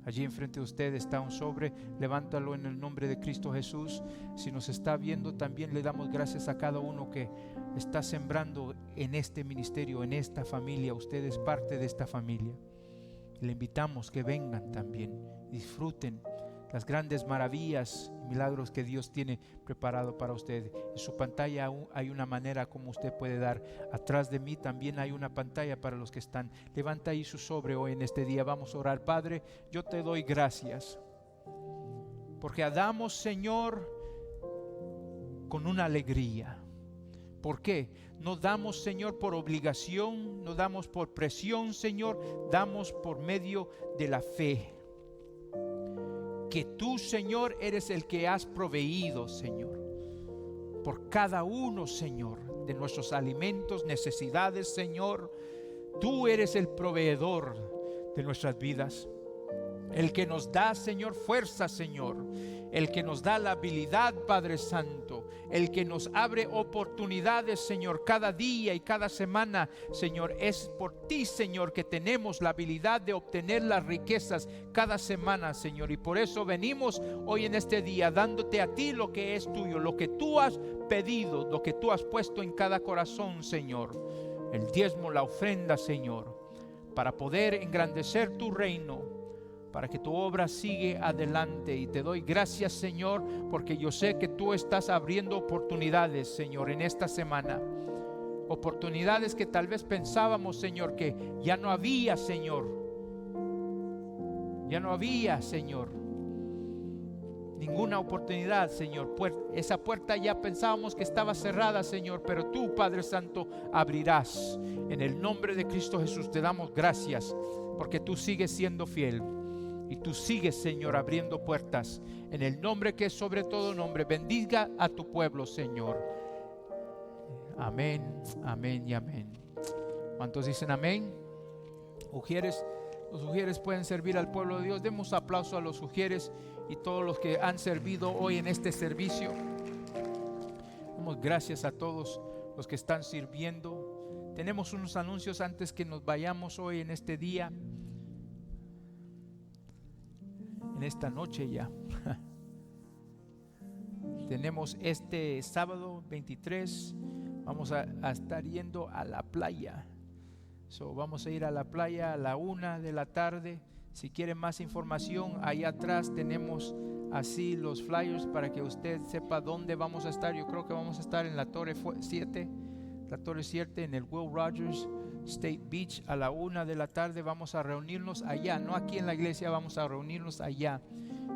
Allí enfrente de usted está un sobre, levántalo en el nombre de Cristo Jesús. Si nos está viendo, también le damos gracias a cada uno que está sembrando en este ministerio, en esta familia. Usted es parte de esta familia. Le invitamos que vengan también, disfruten las grandes maravillas y milagros que Dios tiene preparado para usted. En su pantalla hay una manera como usted puede dar. Atrás de mí también hay una pantalla para los que están. Levanta ahí su sobre hoy en este día. Vamos a orar. Padre, yo te doy gracias porque damos, Señor, con una alegría. ¿Por qué? No damos, Señor, por obligación, no damos por presión, Señor, damos por medio de la fe. Que tú, Señor, eres el que has proveído, Señor, por cada uno, Señor, de nuestros alimentos, necesidades, Señor. Tú eres el proveedor de nuestras vidas, el que nos da, Señor, fuerza, Señor, el que nos da la habilidad, Padre Santo, el que nos abre oportunidades, Señor, cada día y cada semana, Señor. Es por ti, Señor, que tenemos la habilidad de obtener las riquezas cada semana, Señor, y por eso venimos hoy en este día dándote a ti lo que es tuyo, lo que tú has pedido, lo que tú has puesto en cada corazón, Señor, el diezmo, la ofrenda, Señor, para poder engrandecer tu reino, para que tu obra siga adelante. Y te doy gracias, Señor, porque yo sé que tú estás abriendo oportunidades, Señor, en esta semana. Oportunidades que tal vez pensábamos, Señor, que ya no había, Señor. Ya no había, Señor, ninguna oportunidad, Señor. Esa puerta ya pensábamos que estaba cerrada, Señor, pero tú, Padre Santo, abrirás. En el nombre de Cristo Jesús te damos gracias, porque tú sigues siendo fiel. Y tú sigues, Señor, abriendo puertas. En el nombre que es sobre todo nombre, bendiga a tu pueblo, Señor. Amén, amén y amén. ¿Cuántos dicen amén? Ujieres, los ujieres pueden servir al pueblo de Dios. Demos aplauso a los ujieres y todos los que han servido hoy en este servicio. Damos gracias a todos los que están sirviendo. Tenemos unos anuncios antes que nos vayamos hoy en este día. En esta noche ya tenemos este sábado 23, vamos a estar yendo a la playa. Vamos a ir a la playa a la 1 de la tarde. Si quieren más información, ahí atrás tenemos así los flyers para que usted sepa dónde vamos a estar. Yo creo que vamos a estar en la Torre 7, en el Will Rogers State Beach a la 1 de la tarde. Vamos a reunirnos allá, no aquí en la iglesia, vamos a reunirnos allá.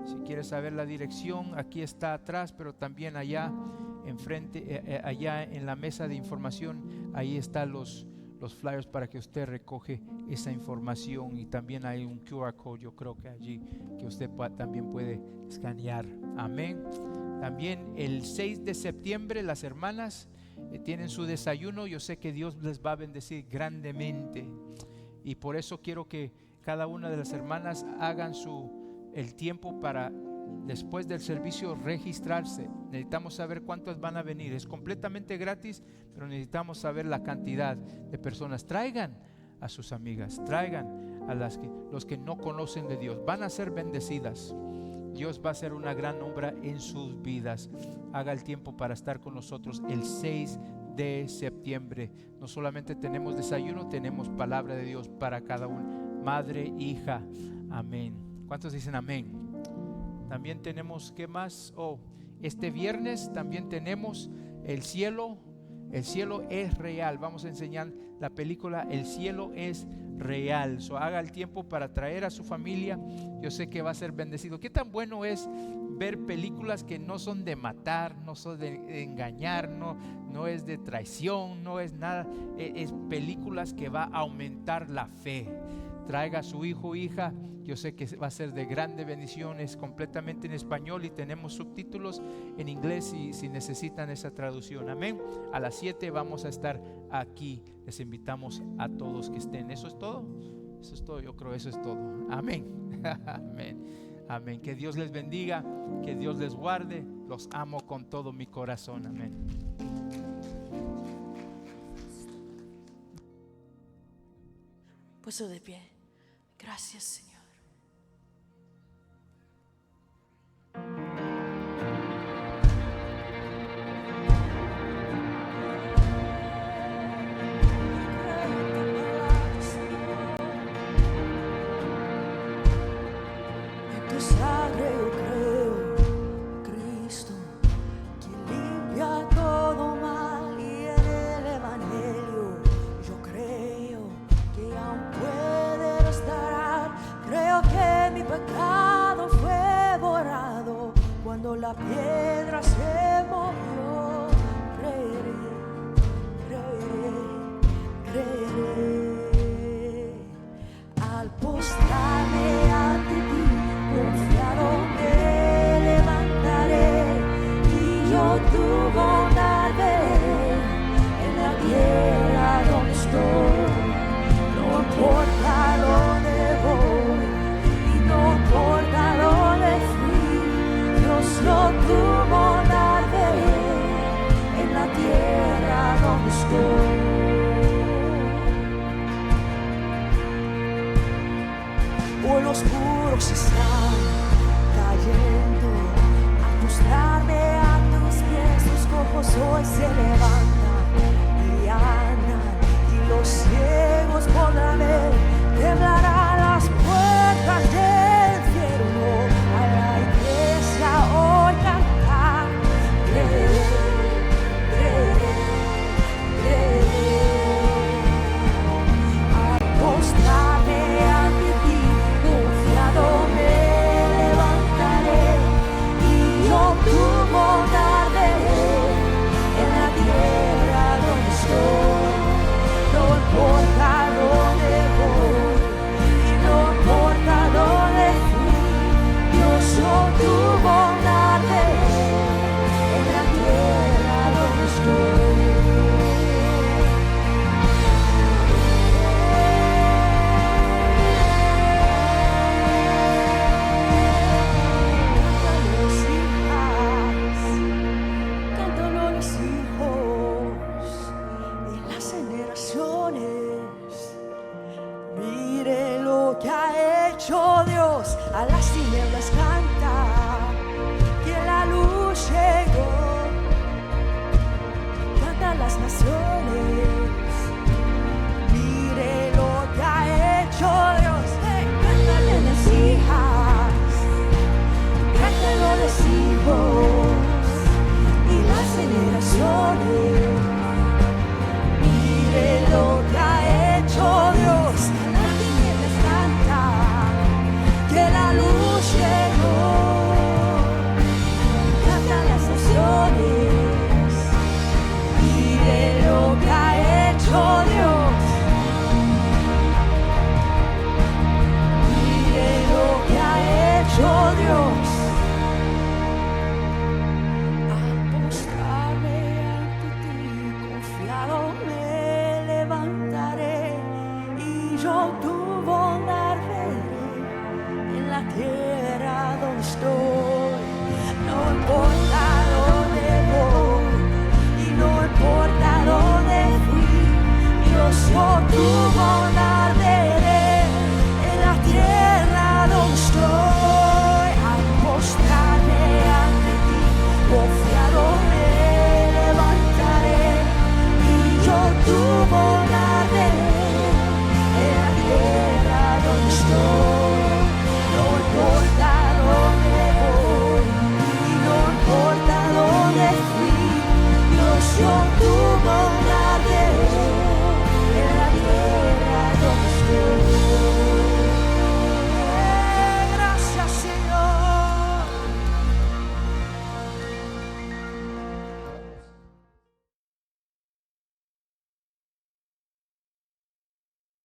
Si quieres saber la dirección, aquí está atrás, pero también allá enfrente, allá en la mesa de información, ahí están los flyers para que usted recoge esa información. Y también hay un QR code, yo creo que allí, que usted también puede escanear. Amén. También el 6 de septiembre las hermanas tienen su desayuno. Yo sé que Dios les va a bendecir grandemente, y por eso quiero que cada una de las hermanas hagan el tiempo para después del servicio registrarse. Necesitamos saber cuántas van a venir. Es completamente gratis, pero necesitamos saber la cantidad de personas. Traigan a sus amigas, traigan a los que no conocen de Dios. Van a ser bendecidas. Dios va a hacer una gran obra en sus vidas. Haga el tiempo para estar con nosotros el 6 de septiembre. No solamente tenemos desayuno, tenemos palabra de Dios para cada uno. Madre, hija, amén. ¿Cuántos dicen amén? También tenemos, ¿qué más? Este viernes también tenemos el cielo. El cielo es real. Vamos a enseñar la película El cielo es real. Haga el tiempo para traer a su familia. Yo sé que va a ser bendecido. ¿Qué tan bueno es ver películas que no son de matar, no son de engañar, no es de traición, no es nada? Es películas que va a aumentar la fe. Traiga a su hijo o hija. Yo sé que va a ser de grande bendición. Es completamente en español y tenemos subtítulos en inglés si necesitan esa traducción. Amén. A las 7 vamos a estar aquí. Les invitamos a todos que estén. ¿Eso es todo? Eso es todo. Yo creo eso es todo. Amén. Amén. Amén. Que Dios les bendiga, que Dios les guarde. Los amo con todo mi corazón. Amén. Puesto de pie. Gracias, Señor. yo tu bondad veré en la tierra donde estoy. No importa lo